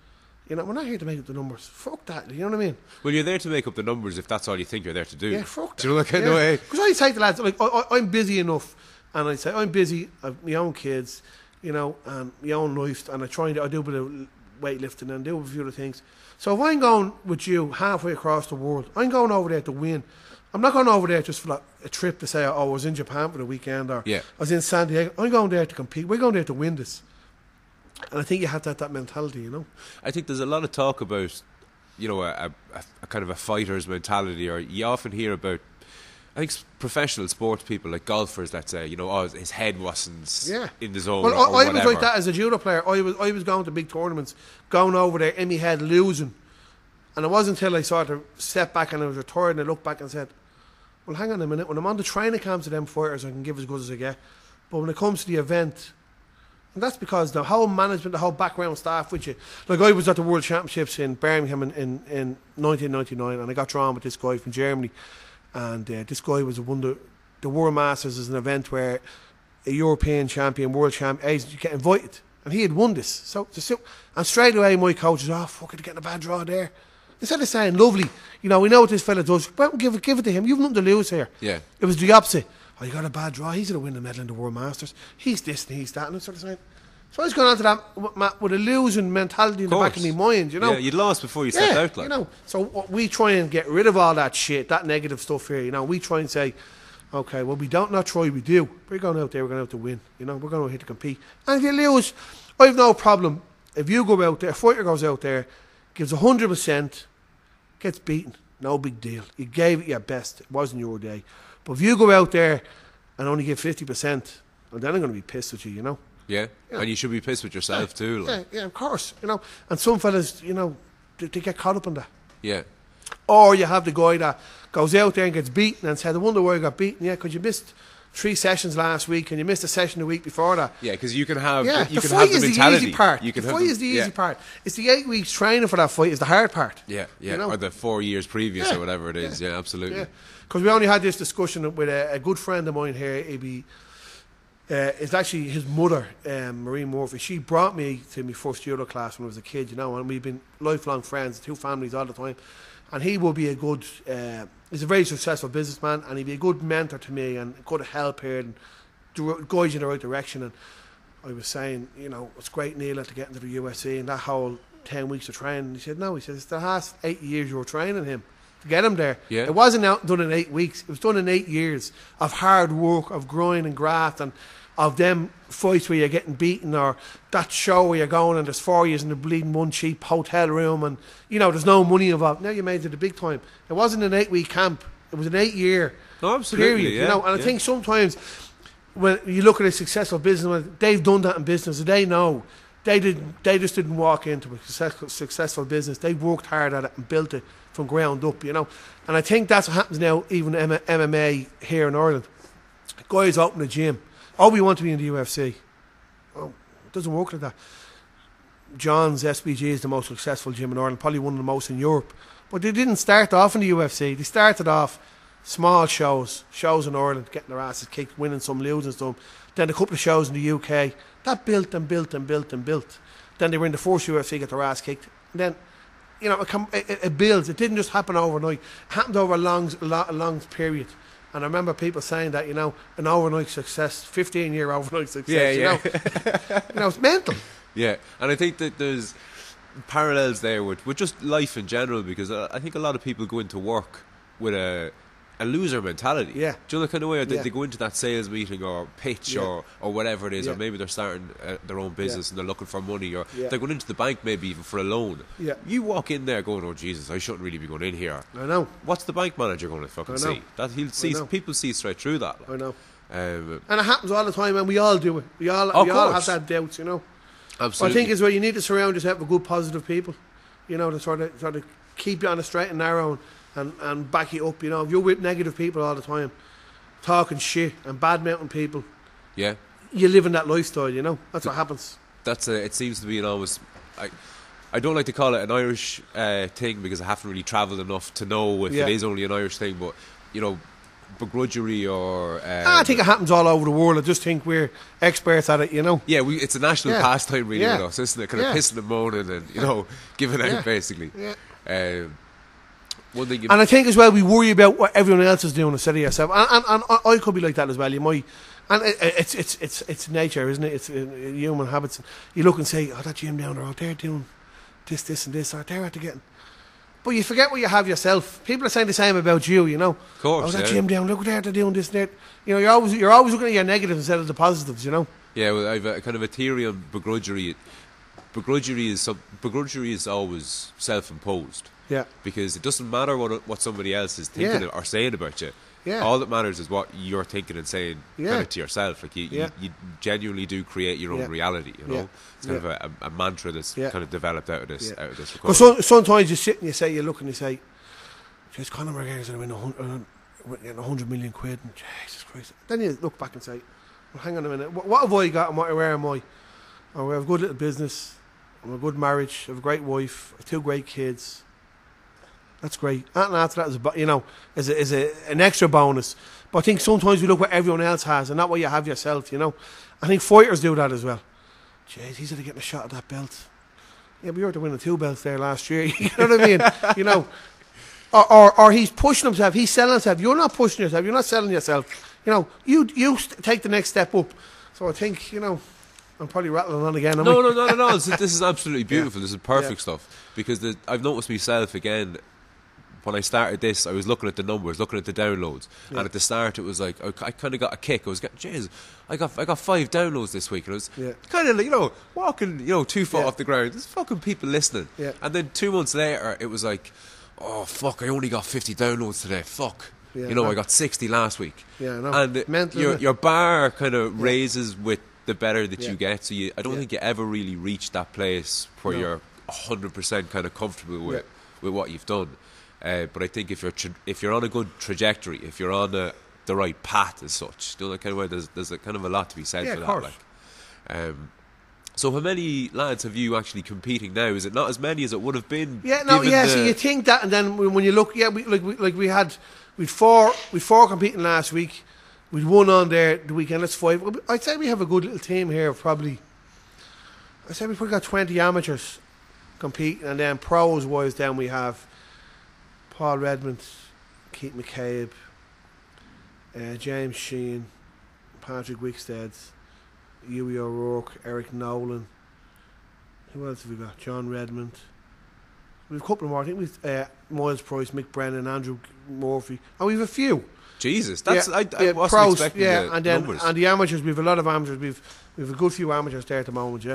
We're not here to make up the numbers. Fuck that, you know what I mean? Well, you're there to make up the numbers if that's all you think you're there to do. Yeah, fuck that. Do you know that kind of way? Because I say to lads, I'm busy enough, and I say, I'm busy, I've my own kids, and my own life, and I do a bit of weightlifting and do a few other things. So if I'm going with you halfway across the world, I'm going over there to win. I'm not going over there just for a trip to say, I was in Japan for the weekend, or I was in San Diego. I'm going there to compete. We're going there to win this. And I think you have to have that mentality, I think there's a lot of talk about, a kind of a fighter's mentality, or you often hear about, I think, professional sports people, like golfers, let's say, his head wasn't in the zone. Well, or I was like that as a judo player. I was going to big tournaments, going over there in my head, losing. And it wasn't until I sort of stepped back and I was retired and I looked back and said, well, hang on a minute. When I'm on the training camps of them fighters, I can give as good as I get. But when it comes to the event, and that's because the whole management, the whole background staff with you. Like, I was at the World Championships in Birmingham in 1999, and I got drawn with this guy from Germany. And this guy was the World Masters is an event where a European champion, world champion, you get invited. And he had won this. So and straight away my coach was, oh, fuck it, getting a bad draw there. Instead of saying, lovely, we know what this fella does, well, give it to him. You've nothing to lose here. Yeah. It was the opposite. Oh, you got a bad draw. He's going to win the medal in the World Masters. He's this and he's that. And I'm sort of saying, so I was going on to that, Matt, with a losing mentality in the back of my mind, Yeah, you'd lost before you stepped out. Like. So we try and get rid of all that shit, that negative stuff here. We try and say, okay, well, we don't not try, we do. We're going out there, we're going out to win. We're going out here to compete. And if you lose, I have no problem. If you go out there, a fighter goes out there, gives 100%, gets beaten, no big deal. You gave it your best. It wasn't your day. But if you go out there and only give 50%, well, then I'm going to be pissed with you, Yeah, and you should be pissed with yourself too. Like. Yeah, of course. And some fellas, they get caught up in that. Yeah. Or you have the guy that goes out there and gets beaten and said, I wonder why I got beaten. Yeah, because you missed 3 sessions last week and you missed a session the week before that. Yeah, because you can have the fight is the easy part. The fight is the easy part. It's the 8 weeks training for that fight is the hard part. Yeah. Or the 4 years previous or whatever it is. Yeah, absolutely. Because we only had this discussion with a good friend of mine here. It's actually his mother, Maureen Murphy. She brought me to my first judo class when I was a kid, and we've been lifelong friends, 2 families all the time. And he will be a good, he's a very successful businessman, and he'd be a good mentor to me and good help here and guide you in the right direction. And I was saying, it's great, Neil, to get into the UFC and that whole 10 weeks of training. He said, no, it's the last 8 years you were training him to get him there. Yeah. It wasn't done in 8 weeks. It was done in 8 years of hard work, of grind and graft, and of them fights where you're getting beaten, or that show where you're going and there's 4 years in the bleeding one cheap hotel room and there's no money involved. Now you made it a big time. It wasn't an 8 week camp. It was an 8 year period. And I think sometimes when you look at a successful businessman, they've done that in business. They know they just didn't walk into a successful business. They worked hard at it and built it from ground up. And I think that's what happens now. Even MMA here in Ireland, guys open a gym. Oh, we want to be in the UFC. Oh, it doesn't work like that. John's SBG is the most successful gym in Ireland, probably one of the most in Europe. But they didn't start off in the UFC. They started off small shows in Ireland, getting their asses kicked, winning some, losing some. Then a couple of shows in the UK. That built and built and built and built. Then they were in the first UFC, get their ass kicked. And then, it builds. It didn't just happen overnight. It happened over a long period. And I remember people saying that, an overnight success, 15-year overnight success, it's mental. Yeah, and I think that there's parallels there with just life in general, because I think a lot of people go into work with a loser mentality. Yeah. Do you know the kind of way they go into that sales meeting or pitch or whatever it is, or maybe they're starting their own business and they're looking for money, or they're going into the bank maybe even for a loan. Yeah. You walk in there going, oh Jesus, I shouldn't really be going in here. I know. What's the bank manager going to fucking see? That he'll see. People see straight through that. I know. And it happens all the time, and we all do it. We all have that doubts, Absolutely. I think as well, you need to surround yourself with good, positive people, to sort of keep you on the straight and narrow and back you up. If you're with negative people all the time, talking shit and bad-mouthing people, you live in that lifestyle. That's what happens. It seems to be an almost. I don't like to call it an Irish thing, because I haven't really travelled enough to know if it is only an Irish thing, but begrudgery or I think it happens all over the world. I just think we're experts at it, Yeah, it's a national pastime really with us, isn't it? Kind of pissing and moaning and giving out basically. One thing and I think as well, we worry about what everyone else is doing instead of yourself. And I could be like that as well. It's nature, isn't it? It's human habits. You look and say, oh, that gym down there, they're doing this and this, or they're at the getting. But you forget what you have yourself. People are saying the same about you, Of course, that gym down, look there, they're doing this and that. You're always looking at your negatives instead of the positives, Yeah, well, I've a kind of a theory on begrudgery. Begrudgery is always self-imposed. Yeah. Because it doesn't matter what somebody else is thinking or saying about you. Yeah. All that matters is what you're thinking and saying kind of to yourself. Like you genuinely do create your own reality. It's kind of a mantra that's kind of developed out of this. Because sometimes you sit and you look and you say, "Just Conor McGregor's going to win we're getting 100 million quid, and Jesus Christ. Then you look back and say, well, hang on a minute, what have I got and where am I? Oh, we have a good little business, we have a good marriage, we have a great wife, 2 great kids. That's great. And after that is an extra bonus. But I think sometimes we look what everyone else has and not what you have yourself, I think fighters do that as well. Jeez, he's getting a shot at that belt. Yeah, we were to winning 2 belts there last year. You know what I mean? Or he's pushing himself, he's selling himself. You're not pushing yourself, you're not selling yourself. You take the next step up. So I think, I'm probably rattling on again. No. This is absolutely beautiful. This is perfect stuff. Because I've noticed myself again. When I started this, I was looking at the numbers, looking at the downloads, and at the start it was like I kind of got a kick. I was getting, jeez, I got 5 downloads this week, and I was kind of like, walking 2 foot off the ground. There's fucking people listening. Yeah. And then 2 months later, it was like, oh fuck, I only got 50 downloads today. Fuck, I got 60 last week. Yeah, no. And your bar kind of raises with the better that you get. So I don't think you ever really reach that place where you're 100% kind of comfortable with what you've done. But I think if you're on a good trajectory, if you're on the right path as such, that kind of way, there's a kind of a lot to be said for that. Course. So how many lads have you actually competing now? Is it not as many as it would have been? So you think that, and then when you look, we had 4 competing last week. We'd 1 on there the weekend. That's 5. I'd say we have a good little team here of probably. I'd say we've probably got 20 amateurs competing, and then pros wise, then we have Paul Redmond, Keith McCabe, James Sheen, Patrick Wickstead, Huey O'Rourke, Eric Nolan. Who else have we got? John Redmond. We've a couple more. I think we've Miles Price, Mick Brennan, Andrew Murphy. And we've a few. Jesus, that's I wasn't pros, expecting the numbers. And the amateurs, we've a lot of amateurs. We've a good few amateurs there at the moment,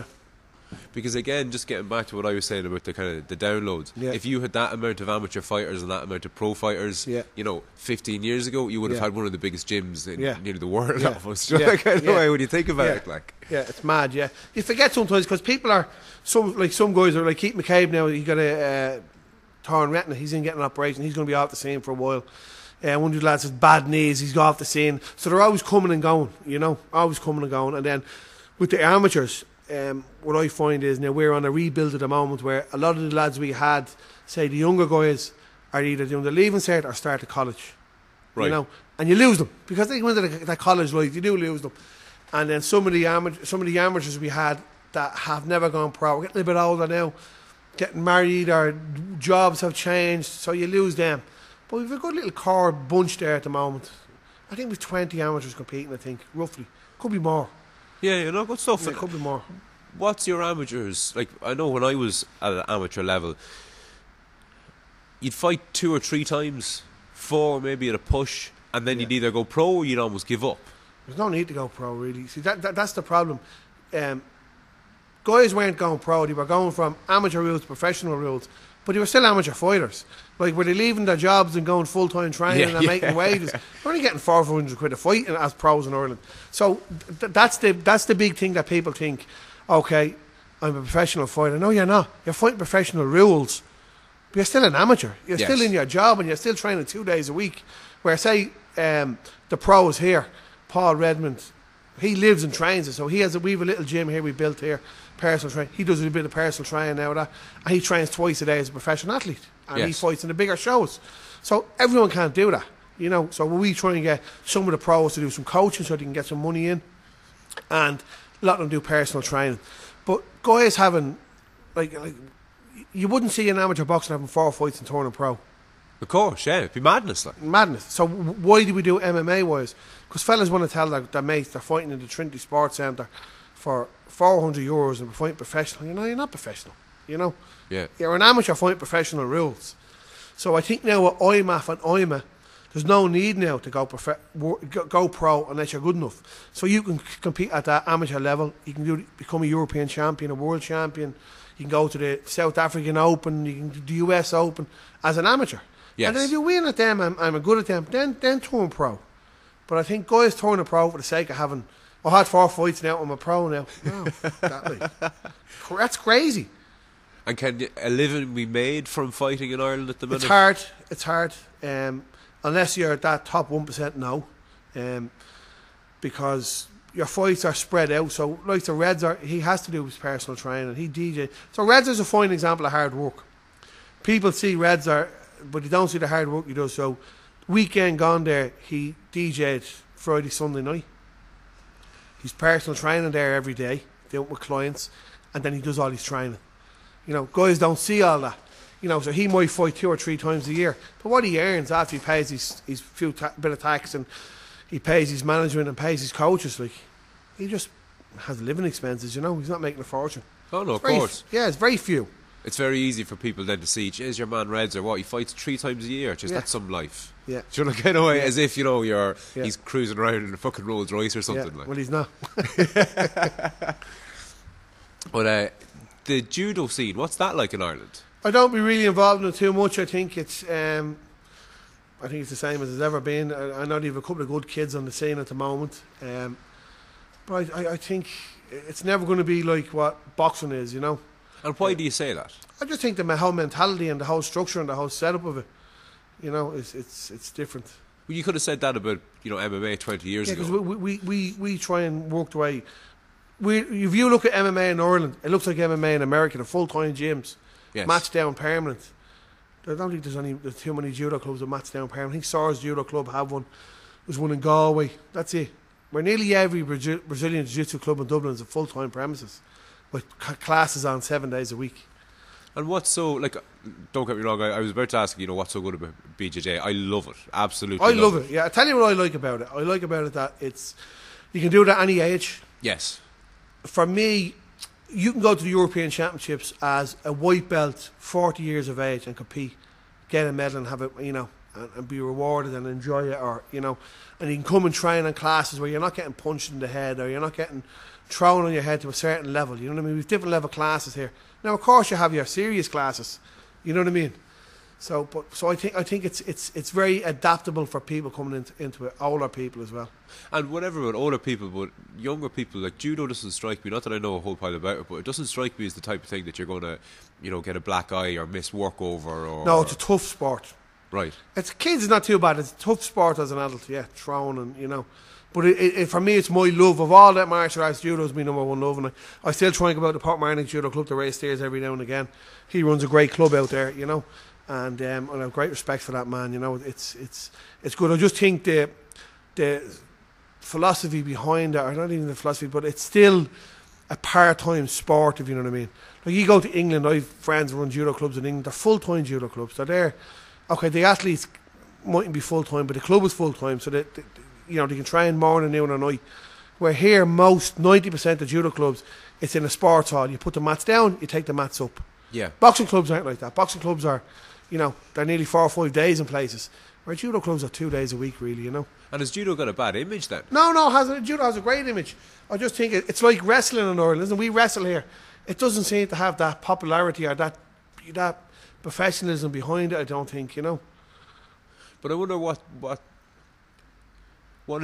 Because again, just getting back to what I was saying about the kind of the downloads, if you had that amount of amateur fighters and that amount of pro fighters, 15 years ago, you would have had one of the biggest gyms in nearly the world. Almost, way when you think about it, it's mad. You forget sometimes because people are some guys are like Keith McCabe now. He got a torn retina. He's in getting an operation. He's going to be off the scene for a while. One of the lads has bad knees. He's got off the scene. So they're always coming and going. Always coming and going. And then with the amateurs. What I find is now we're on a rebuild at the moment where a lot of the lads we had, say the younger guys, are either doing the leaving cert or start at college. Right. And you lose them because they go into that college life. You do lose them. And then some of the amateurs we had that have never gone pro, we're getting a little bit older now, getting married or jobs have changed, so you lose them. But we've a good little core bunch there at the moment. I think we've 20 amateurs competing, I think, roughly. Could be more. Yeah, good stuff. It could be more. What's your amateurs like? I know when I was at an amateur level, you'd fight 2 or 3 times, 4 maybe at a push, and then you'd either go pro or you'd almost give up. There's no need to go pro, really. See, that's the problem. Guys weren't going pro; they were going from amateur rules to professional rules, but they were still amateur fighters. Like, were they leaving their jobs and going full-time training and making wages? They're only getting 400 quid a fight as pros in Ireland. So that's the big thing that people think, okay, I'm a professional fighter. No, you're not. You're fighting professional rules. But you're still an amateur. You're still in your job and you're still training 2 days a week. Where, say, the pros here, Paul Redmond, he lives and trains it. So we have a little gym here we built here, personal training. He does a bit of personal training now, and he trains twice a day as a professional athlete. And he fights in the bigger shows. So everyone can't do that, So we try and get some of the pros to do some coaching so they can get some money in. And a lot of them do personal training. But guys having, like you wouldn't see an amateur boxer having 4 fights and turning pro. Of course, it'd be madness. Madness. So why do we do MMA wise? Because fellas want to tell their mates they're fighting in the Trinity Sports Centre for €400 and fighting professional. You're not professional. You're an amateur fighting professional rules. So I think now with IMAF and IMA, there's no need now to go pro unless you're good enough. So you can compete at that amateur level. You can become a European champion, a world champion. You can go to the South African Open. You can do the US Open as an amateur. Yes. And then if you win at them, I'm good at them, then turn pro. But I think guys turn a pro for the sake of having, I had 4 fights now, I'm a pro now. No, that's crazy. And can a living be made from fighting in Ireland at the minute? It's hard. unless you're that top 1%, no. Because your fights are spread out. So, like the Reds he has to do his personal training. He DJ. So, Reds is a fine example of hard work. People see Reds but they don't see the hard work he does. So, weekend gone there, he DJ'd Friday, Sunday night. He's personal training there every day, dealing with clients, and then he does all his training. You know, guys don't see all that. You know, so he might fight 2 or 3 times a year. But what he earns after he pays his bit of tax and he pays his management and pays his coaches, like, he just has living expenses, you know. He's not making a fortune. Oh, no, of course. Yeah, it's very few. It's very easy for people then to see, is your man Reds or what? He fights 3 times a year. Just that's some life. Yeah. Do you want to get away as if, you know, he's cruising around in a fucking Rolls Royce or something like. Well, he's not. But the judo scene, what's that like in Ireland? I don't be really involved in it too much. I think it's the same as it's ever been. I know they have a couple of good kids on the scene at the moment, but I think it's never going to be like what boxing is, you know. And why do you say that? I just think the whole mentality and the whole structure and the whole setup of it, you know, it's different. Well, you could have said that about, you know, MMA 20 years ago. Yeah, because we try and work the way. If you look at MMA in Ireland, it looks like MMA in America. The full-time gyms, match down permanent. I don't think there's too many judo clubs that match down permanent. I think SARS Judo Club have one. There's one in Galway. That's it. Where nearly every Brazilian Jiu-Jitsu club in Dublin is a full-time premises with classes on 7 days a week. And what's so, like, don't get me wrong, I was about to ask, you know, what's so good about BJJ? I love it. Absolutely I love it. Yeah, I tell you what I like about it. I like about it that you can do it at any age. Yes. For me, you can go to the European Championships as a white belt, 40 years of age, and compete, get a medal and have it, you know, and be rewarded and enjoy it, or, you know, and you can come and train in classes where you're not getting punched in the head or you're not getting thrown on your head to a certain level. You know what I mean? We've different level classes here. Now, of course, you have your serious classes. You know what I mean? So I think it's very adaptable for people coming into it, older people as well. And whatever about older people, but younger people, like judo doesn't strike me. Not that I know a whole pile about it, but it doesn't strike me as the type of thing that you're going to, you know, get a black eye or miss work over. Or no, it's a tough sport. Right. It's kids is not too bad. It's a tough sport as an adult. Yeah, throwing and, you know. But for me, it's my love of all that martial arts. Judo is my number one love, and I still try and go out to Portmarnock Judo Club to race stairs every now and again. He runs a great club out there, you know, and I have great respect for that man. You know, it's good. I just think the philosophy behind it, or not even the philosophy, but it's still a part-time sport, if you know what I mean. Like, you go to England, I have friends who run judo clubs in England. They're full-time judo clubs. They're there. Okay, the athletes mightn't be full-time, but the club is full-time, so that. You know, they can train morning, noon and night. Where here, 90% of judo clubs, it's in a sports hall. You put the mats down, you take the mats up. Yeah. Boxing clubs aren't like that. Boxing clubs are, you know, they're nearly 4 or 5 days in places. Where judo clubs are 2 days a week, really, you know. And has judo got a bad image then? No, judo has a great image. I just think it's like wrestling in Ireland, isn't it? We wrestle here. It doesn't seem to have that popularity or that professionalism behind it, I don't think, you know. But I wonder what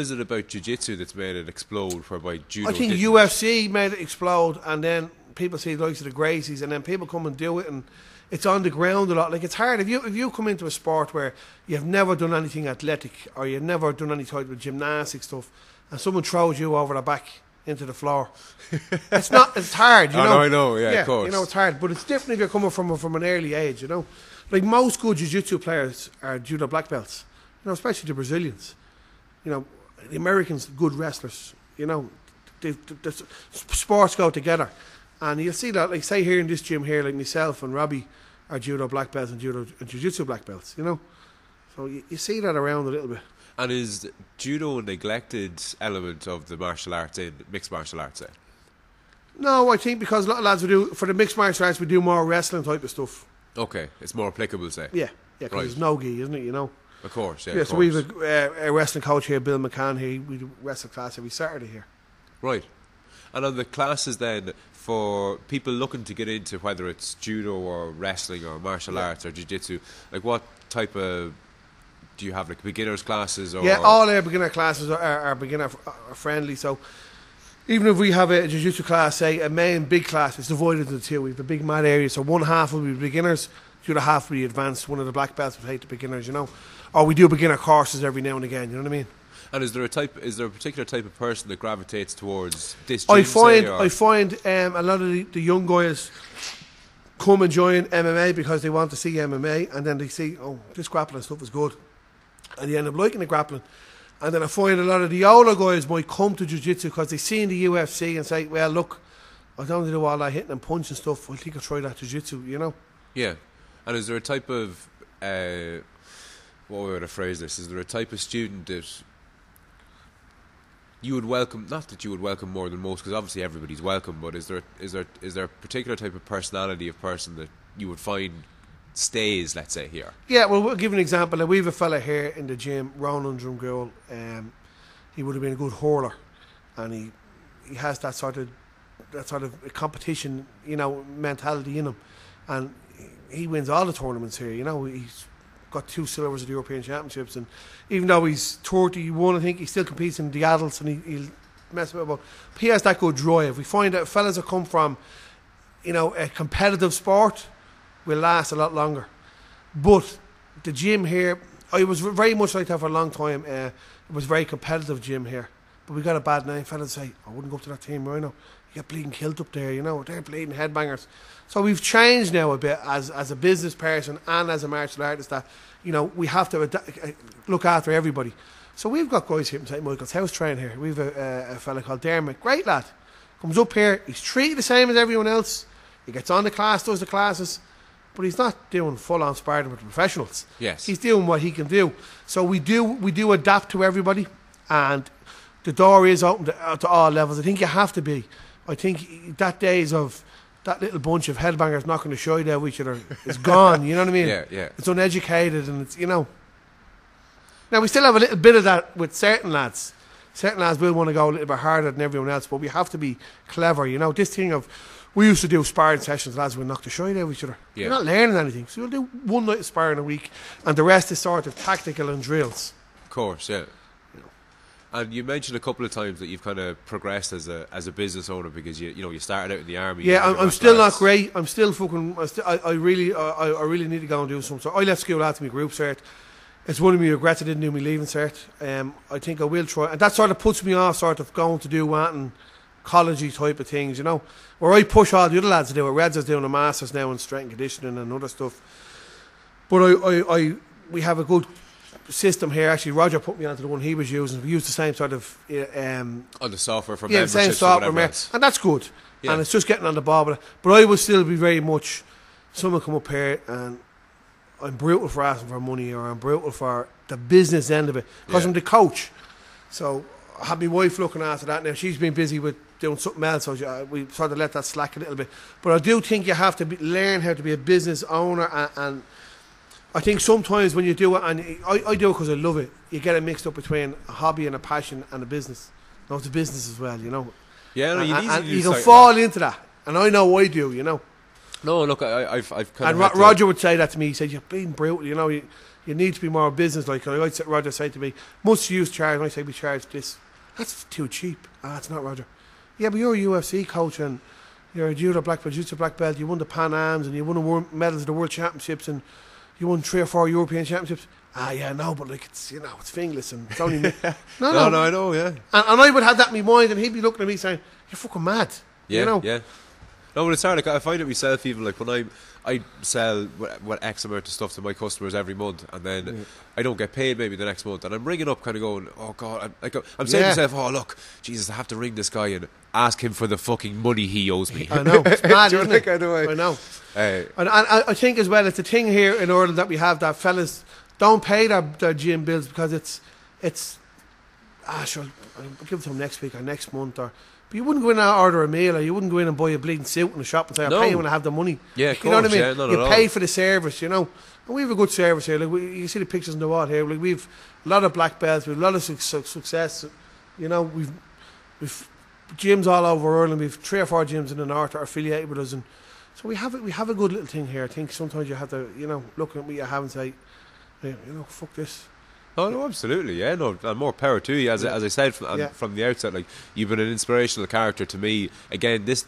is it about jiu-jitsu that's made it explode whereby judo I think didn't? UFC made it explode, and then people see the likes of the Gracies, and then people come and do it, and it's on the ground a lot. Like, it's hard if you come into a sport where you've never done anything athletic or you've never done any type of gymnastic stuff, and someone throws you over the back into the floor. It's hard, you know. No, I know, yeah, of course. You know, it's hard, but it's different if you're coming from an early age, you know. Like, most good jiu-jitsu players are judo black belts, you know, especially the Brazilians. You know, the Americans, good wrestlers. You know, the sports go together, and you'll see that. Like, say here in this gym here, like myself and Robbie are judo black belts and judo and jiu-jitsu black belts. You know, so you see that around a little bit. And is judo a neglected element of the martial arts in mixed martial arts? No, I think because a lot of lads for the mixed martial arts, we do more wrestling type of stuff. Okay, it's more applicable, say. Yeah, because it's no-gi, isn't it? You know. Of course, yeah. Yeah, so we have a wrestling coach here, Bill McCann. Here, we do wrestling class every Saturday here. Right. And on the classes then, for people looking to get into whether it's judo or wrestling or martial arts or jiu-jitsu, like what type of, do you have, like beginners classes? Or yeah, all our beginner classes are beginner friendly. So even if we have a jiu-jitsu class, say a main big class, it's divided into two. We have a big mat area, so one half will be beginners, the other half would be advanced. One of the black belts would take the beginners, or we do beginner courses every now and again. You know what I mean? And is there a particular type of person that gravitates towards this gym? I find a lot of the young guys come and join MMA because they want to see MMA, and then they see, oh, this grappling stuff is good, and they end up liking the grappling. And then I find a lot of the older guys might come to jiu-jitsu because they see in the UFC and say, well, look, I don't do all that hitting and punching stuff. I think I'll try that jiu-jitsu, Yeah. And is there a type of what would I phrase this? Is there a type of student that you would welcome? Not that you would welcome more than most, because obviously everybody's welcome. But is there a particular type of personality of person that you would find stays, let's say, here? Yeah, well, we'll give an example. Like, we have a fella here in the gym, Ronan Drumgool. He would have been a good hurler, and he has that sort of competition, mentality in him, and he wins all the tournaments here. He's got 2 silvers at the European Championships, and even though he's 31, I think he still competes in the adults, and he'll mess about. But he has that good drive. We find that fellas that come from, a competitive sport will last a lot longer. But the gym here, I was very much like that for a long time. It was a very competitive gym here, but we got a bad name. Fellas say, I wouldn't go up to that Team Ryano. You get bleeding killed up there, they're bleeding headbangers. So we've changed now a bit as a business person and as a martial artist that, we have to look after everybody. So we've got guys here in St. Michael's House training here. We've a fella called Dermot, great lad. Comes up here, he's treated the same as everyone else. He gets on the class, does the classes, but he's not doing full-on sparring with the professionals. Yes. He's doing what he can do. So we do adapt to everybody, and the door is open to all levels. I think you have to be. I think that days of that little bunch of headbangers knocking the shite out of each other is gone. You know what I mean? Yeah. It's uneducated, and it's Now we still have a little bit of that with certain lads. Certain lads will want to go a little bit harder than everyone else, but we have to be clever. This thing of, we used to do sparring sessions, lads would knock the shite out of each other. Yeah. You're not learning anything, so we'll do one night of sparring a week, and the rest is sort of tactical and drills. Of course, yeah. And you mentioned a couple of times that you've kind of progressed as a business owner because you started out in the army. Yeah, I'm still not great. I'm still fucking. I really need to go and do something. So I left school after my group cert. It's one of my regrets I didn't do my leaving cert. I think I will try, and that sort of puts me off sort of going to do wanting college-y type of things, where I push all the other lads to do it. Reds is doing a masters now in strength and conditioning and other stuff. But we have a good system here. Actually, Roger put me onto the one he was using. We use the same sort of the software for the same software, and that's good. Yeah. And it's just getting on the ball. But I would still be very much someone come up here and I'm brutal for asking for money, or I'm brutal for the business end of it because I'm the coach. So I have my wife looking after that now. She's been busy with doing something else, so we sort of let that slack a little bit. But I do think you have to learn how to be a business owner, and I think sometimes when you do it, and I do it because I love it, you get it mixed up between a hobby and a passion and a business. No, it's a business as well, Yeah, no, you can fall into that, and I know I do, No, look, I've kind of. And Roger would say that to me. He said, "You're being brutal. You need to be more business-like." Roger said to me, "Must you charge?" And I say, "We charge this. That's too cheap." It's not, Roger. Yeah, but you're a UFC coach and you're a Judo black belt, Jitsu black belt. You won the Pan Ams and you won medals at the World Championships and you won 3 or 4 European Championships. Yeah, no, but it's it's fingless and it's only me. No, I know, yeah. And I would have that in my mind, and he'd be looking at me saying, "You're fucking mad." Yeah, yeah. No, but it's hard. Like, I find it myself, even like when I sell what X amount of stuff to my customers every month, and then I don't get paid maybe the next month, and I'm ringing up, kind of going, "Oh God," I'm saying to myself, "Oh look, Jesus, I have to ring this guy and ask him for the fucking money he owes me." I know, it's mad, isn't it? I know. And I think as well, it's a thing here in Ireland that we have that fellas don't pay their gym bills because it's sure, I'll give it to them next week or next month, or. But you wouldn't go in and order a meal, or you wouldn't go in and buy a bleeding suit in the shop and say, "I'll pay you when I have the money." Yeah, of course, you know what I mean? Yeah, you pay for the service, And we have a good service here. Like you see the pictures on the wall here. Like we've a lot of black belts, we've a lot of success. We've gyms all over Ireland. We've 3 or 4 gyms in the north that are affiliated with us, and so we have a good little thing here. I think sometimes you have to, look at what you have and say, fuck this. Oh no, absolutely, yeah, no, and more power to you. As I said from the outset, like you've been an inspirational character to me. Again, this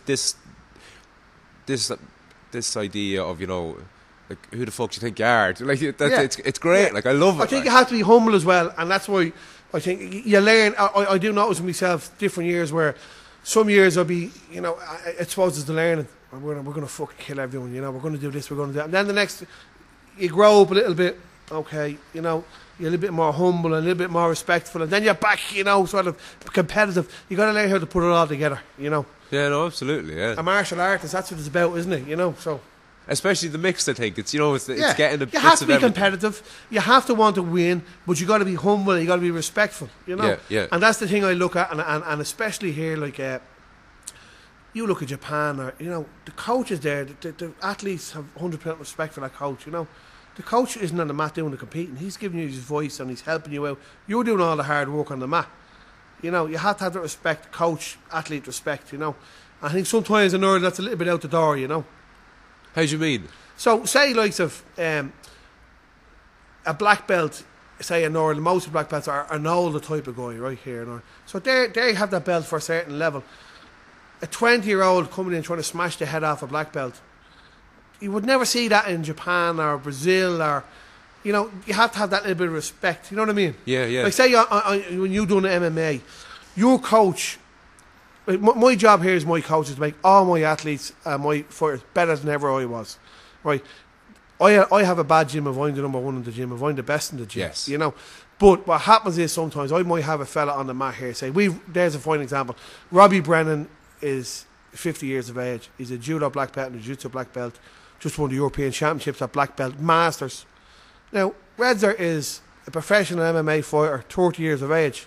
idea of like, who the fuck do you think you are? Like, it's great. Like, I love it. I think you have to be humble as well, and that's why I think you learn. I do notice myself different years where some years I'll be, I suppose it's the learning. We're gonna fucking kill everyone. We're gonna do this. We're gonna do that. And then the next, you grow up a little bit. Okay, you're a little bit more humble and a little bit more respectful, and then you're back, sort of competitive. You got to learn how to put it all together. Yeah, no, absolutely. Yeah, a martial artist. That's what it's about, isn't it? So. Especially the mixed, I think. It's getting the you have to be competitive. You have to want to win, but you got to be humble. You got to be respectful. Yeah. And that's the thing I look at, and especially here, like you look at Japan, or the coaches there. The athletes have 100% respect for that coach. The coach isn't on the mat doing the competing. He's giving you his voice and he's helping you out. You're doing all the hard work on the mat. You have to have that respect, coach, athlete respect. I think sometimes in Ireland that's a little bit out the door. How do you mean? So, say likes of a black belt, say in Ireland, most of black belts are an older type of guy right here in Ireland. So they have that belt for a certain level. A 20-year-old coming in trying to smash the head off a black belt, you would never see that in Japan or Brazil, or you have to have that little bit of respect. You know what I mean? Yeah. Like say when you done MMA, your coach. My job here as my coach is to make all my athletes, my fighters, better than ever I was. Right? I have a bad gym if I'm the number one in the gym, if I'm the best in the gym. Yes. But what happens is sometimes I might have a fella on the mat here say, there's a fine example. Robbie Brennan is 50 years of age. He's a judo black belt and a jiu-jitsu black belt. Just won the European Championships at black belt masters. Now, Redzer is a professional MMA fighter, 30 years of age.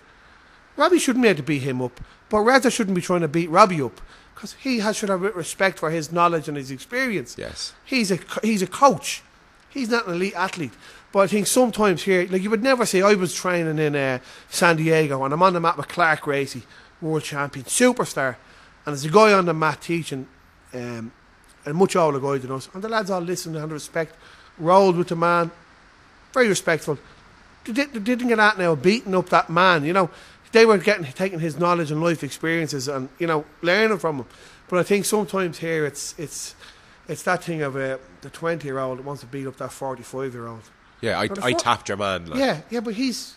Robbie shouldn't be able to beat him up, but Redzer shouldn't be trying to beat Robbie up, because should have respect for his knowledge and his experience. Yes, he's a coach. He's not an elite athlete. But I think sometimes here, like you would never say, I was training in San Diego and I'm on the mat with Clark Gracie, world champion, superstar, and there's a guy on the mat teaching, and much older guy than us, and the lads all listened and had respect, rolled with the man, very respectful. They didn't get at now beating up that man, They were taking his knowledge and life experiences and learning from him. But I think sometimes here it's that thing of the 20-year-old that wants to beat up that 45-year-old. Yeah, I tapped your man. Like. Yeah, but he's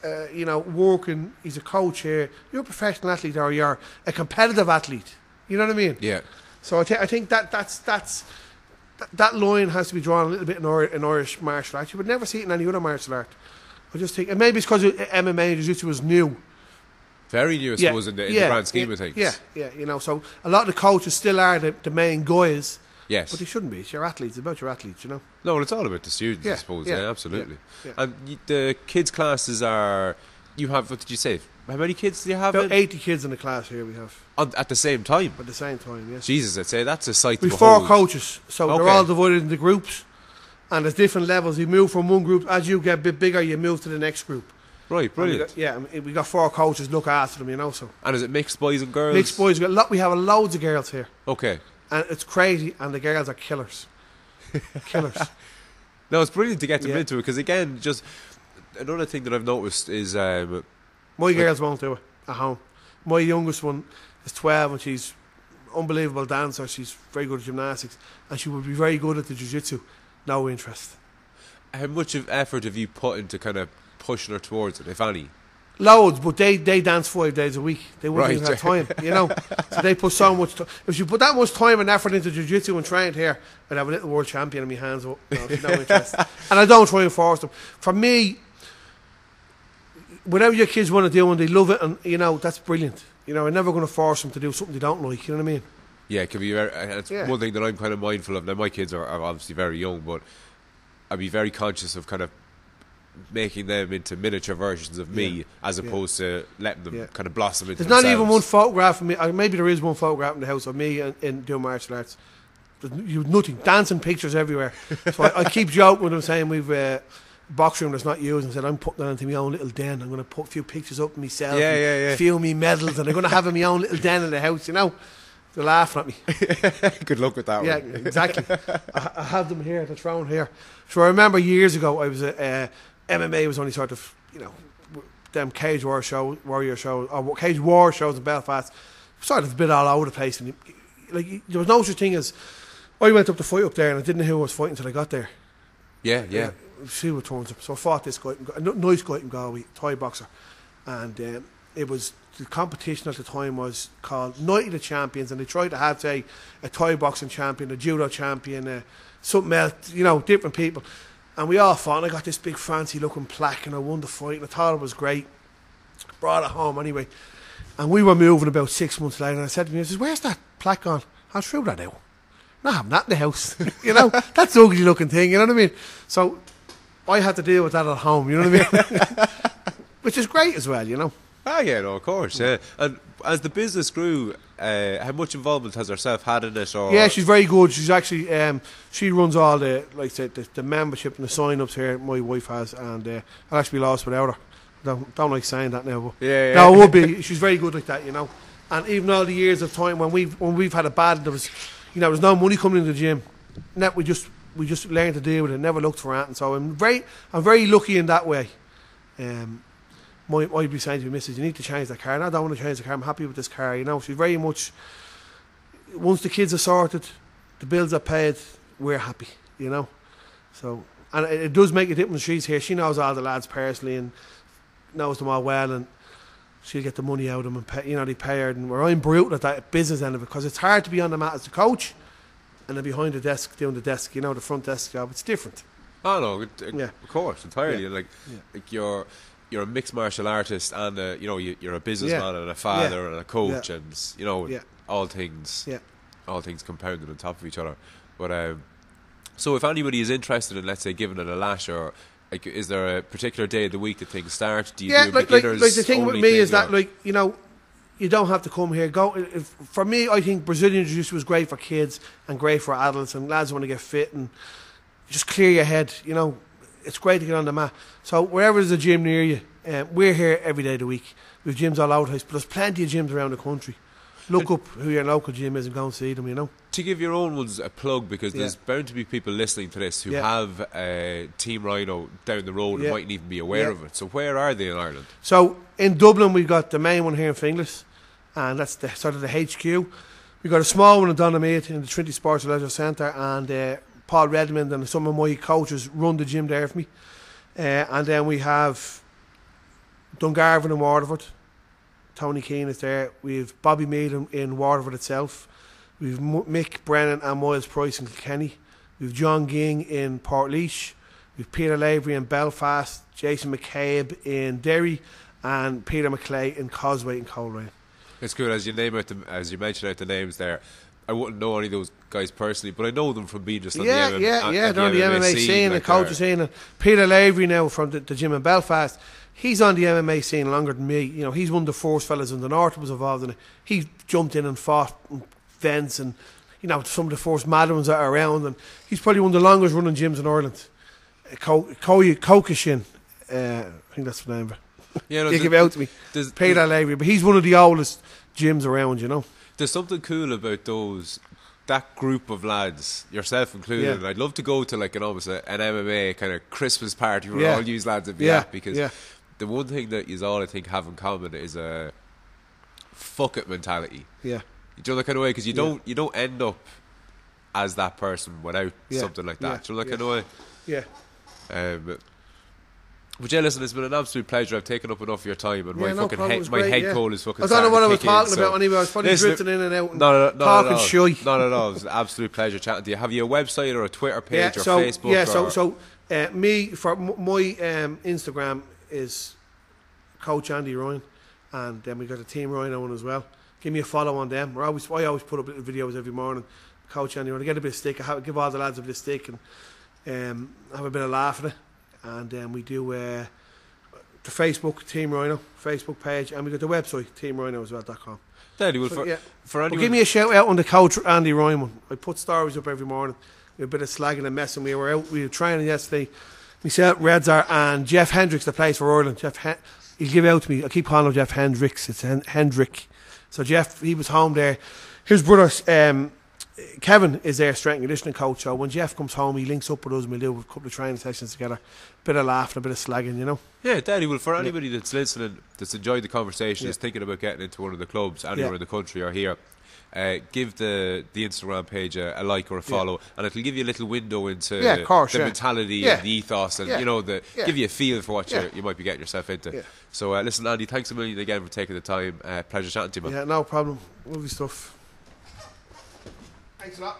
working. He's a coach here. You're a professional athlete, or you're a competitive athlete. You know what I mean? Yeah. So I think that line has to be drawn a little bit in Irish martial arts. You would never see it in any other martial art. I just think, and maybe it's because MMA and Jiu-Jitsu was new. Very new, I suppose, in the grand scheme of things. Yeah. So a lot of the coaches still are the main guys. Yes. But they shouldn't be. It's your athletes. It's about your athletes, No, well, it's all about the students, I suppose. Yeah, absolutely. Yeah. And the kids' classes are... You have, what did you say? How many kids do you have? About 80 kids in the class here we have. At the same time? At the same time, yes. Jesus, I'd say that's a sight to behold. behold. 4 coaches. So they're all divided into groups. And there's different levels. You move from one group. As you get a bit bigger, you move to the next group. Right, brilliant. We got 4 coaches look after them, So. And is it mixed boys and girls? Mixed boys. We have loads of girls here. Okay. And it's crazy, and the girls are killers. Killers. No, it's brilliant to get them into it, because again, just another thing that I've noticed is... my girls won't do it at home. My youngest one is 12 and she's unbelievable dancer. She's very good at gymnastics and she would be very good at the jiu-jitsu. No interest. How much of effort have you put into kind of pushing her towards it, if any? Loads, but they dance 5 days a week. They wouldn't even have time, So they put so much if you put that much time and effort into jiu-jitsu and trained here, I'd have a little world champion in my hands. No, she's no interest. And I don't try and force them. For me, whatever your kids want to do and they love it, and that's brilliant. I'm never going to force them to do something they don't like. You know what I mean? Yeah, it can be it's one thing that I'm kind of mindful of. Now my kids are obviously very young, but I'd be very conscious of kind of making them into miniature versions of me, as opposed to letting them kind of blossom into themselves. There's not even one photograph of me. Maybe there is one photograph in the house of me in doing martial arts. There's nothing. Dancing pictures everywhere. So I keep joking with them, saying we've box room that's not used, and said I'm putting that into my own little den. I'm going to put a few pictures up of myself, a few of me medals, and I'm going to have in my own little den in the house. They're laughing at me. Good luck with that one. Yeah, exactly. I have them here, the throne here. So I remember years ago, I was MMA was only sort of them cage war shows, or cage war shows in Belfast, sort of a bit all over the place. And there was no such thing as I went up to fight up there, and I didn't know who I was fighting until I got there. Yeah. See what turns up. So I fought this guy, a nice guy in Galway, Thai boxer, and it was, the competition at the time was called Night of the Champions, and they tried to have, say, a Thai boxing champion, a judo champion, something else, different people. And we all fought, and I got this big fancy looking plaque, and I won the fight, and I thought it was great. Brought it home anyway. And we were moving about 6 months later, and I said to me, I said, "Where's that plaque gone?" I threw that out. Not having that in the house. That's an ugly looking thing, you know what I mean? So I had to deal with that at home, you know what I mean? Which is great as well, Ah, yeah, no, of course, yeah. And as the business grew, how much involvement has herself had in it? Or? Yeah, she's very good. She's actually, she runs all the, like I said, the membership and the sign-ups here, my wife has, and I'd actually be lost without her. Don't like saying that now, but yeah. No, it would be. She's very good like that, And even all the years of time when we've had it bad, there was no money coming into the gym. We just learned to deal with it. Never looked for it, and so I'm very lucky in that way. I'd be saying to my missus, "You need to change that car." And I don't want to change the car. I'm happy with this car. She's very much. Once the kids are sorted, the bills are paid, we're happy. So, and it does make a difference. She's here. She knows all the lads personally and knows them all well, and she'll get the money out of them, and they pay her. And I'm brutal at that business end of it, because it's hard to be on the mat as the coach and then behind the desk doing the desk, the front desk job. It's different. Oh no, of course, entirely. Yeah. Like you're a mixed martial artist, and you're a businessman and a father and a coach, and all things compounded on top of each other. But so if anybody is interested in, let's say, giving it a lash, or is there a particular day of the week that things start? Do you do beginners? Like the thing with me is that, you don't have to come here. For me, I think Brazilian Jiu-Jitsu was great for kids and great for adults and lads who want to get fit and just clear your head. It's great to get on the mat. So wherever there's a gym near you, we're here every day of the week. We have gyms all over the place, but there's plenty of gyms around the country. Look up who your local gym is and go and see them, To give your own ones a plug, because there's bound to be people listening to this who have Team Ryano down the road and mightn't even be aware of it. So where are they in Ireland? So in Dublin, we've got the main one here in Finglas, and that's the sort of the HQ. We've got a small one in Donamead in the Trinity Sports and Leisure Centre, and Paul Redmond and some of my coaches run the gym there for me. And then we have Dungarvan and Waterford. Tony Keane is there. We have Bobby Mead in Waterford itself. We have Mick Brennan and Miles Price in Kilkenny. We have John Ging in Portlaoise. We have Peter Lavery in Belfast. Jason McCabe in Derry, and Peter McClay in Causeway and Coleraine. It's cool as you mentioned out the names there. I wouldn't know any of those guys personally, but I know them from being just on the MMA. They're on the MMA scene, the coaches scene. And Peter Lavery now from the gym in Belfast, he's on the MMA scene longer than me. He's one of the first fellas in the north was involved in it. He jumped in and fought events, and some of the first mad ones that are around. And he's probably one of the longest running gyms in Ireland. Kokishin, I think that's the name of it. You give it out to me. Peter Lavery, but he's one of the oldest gyms around. There's something cool about that group of lads, yourself included. And I'd love to go to almost an MMA kind of Christmas party where all you lads would be at, because the one thing that you all I think have in common is a fuck it mentality. Yeah, you know that kind of way, because you don't end up as that person without something like that. You know that kind of way. Yeah. But listen, it's been an absolute pleasure. I've taken up enough of your time, and my head cold is fucking. I don't know what I was talking about anyway. I was probably drifting in and out and talking shy. Not at all. It was an absolute pleasure chatting to you. Have you a website or a Twitter page or Facebook? Yeah, me for my Instagram is Coach Andy Ryan, and then we got a Team Ryano one as well. Give me a follow on them. I always put up little videos every morning. Coach Andy Ryan. I get a bit of stick. I give all the lads a bit of stick and have a bit of laugh at it. And then we do the Facebook Team Ryano Facebook page, and we got the website teamryano.com. Give me a shout out on the Coach Andy Ryan one. I put stories up every morning with a bit of slagging and messing. We were training yesterday. Myself, Redzar, and Jeff Hendricks, that plays for Ireland. He'll give out to me. I keep calling him Jeff Hendricks. It's Hendrick. So Jeff, he was home there. His brother Kevin is their strength and conditioning coach, so when Jeff comes home, he links up with us and we'll do a couple of training sessions together. Bit of laughing, a bit of slagging, you know. Yeah, Daddy, well, for anybody that's listening, that's enjoyed the conversation, is thinking about getting into one of the clubs anywhere in the country or here, give the Instagram page a like or a follow, and it'll give you a little window into the mentality and the ethos, and you know, give you a feel for what you might be getting yourself into. So listen, Andy, thanks a million again for taking the time. Pleasure chatting to you, man. Yeah, no problem. Lovely stuff. Thanks a lot.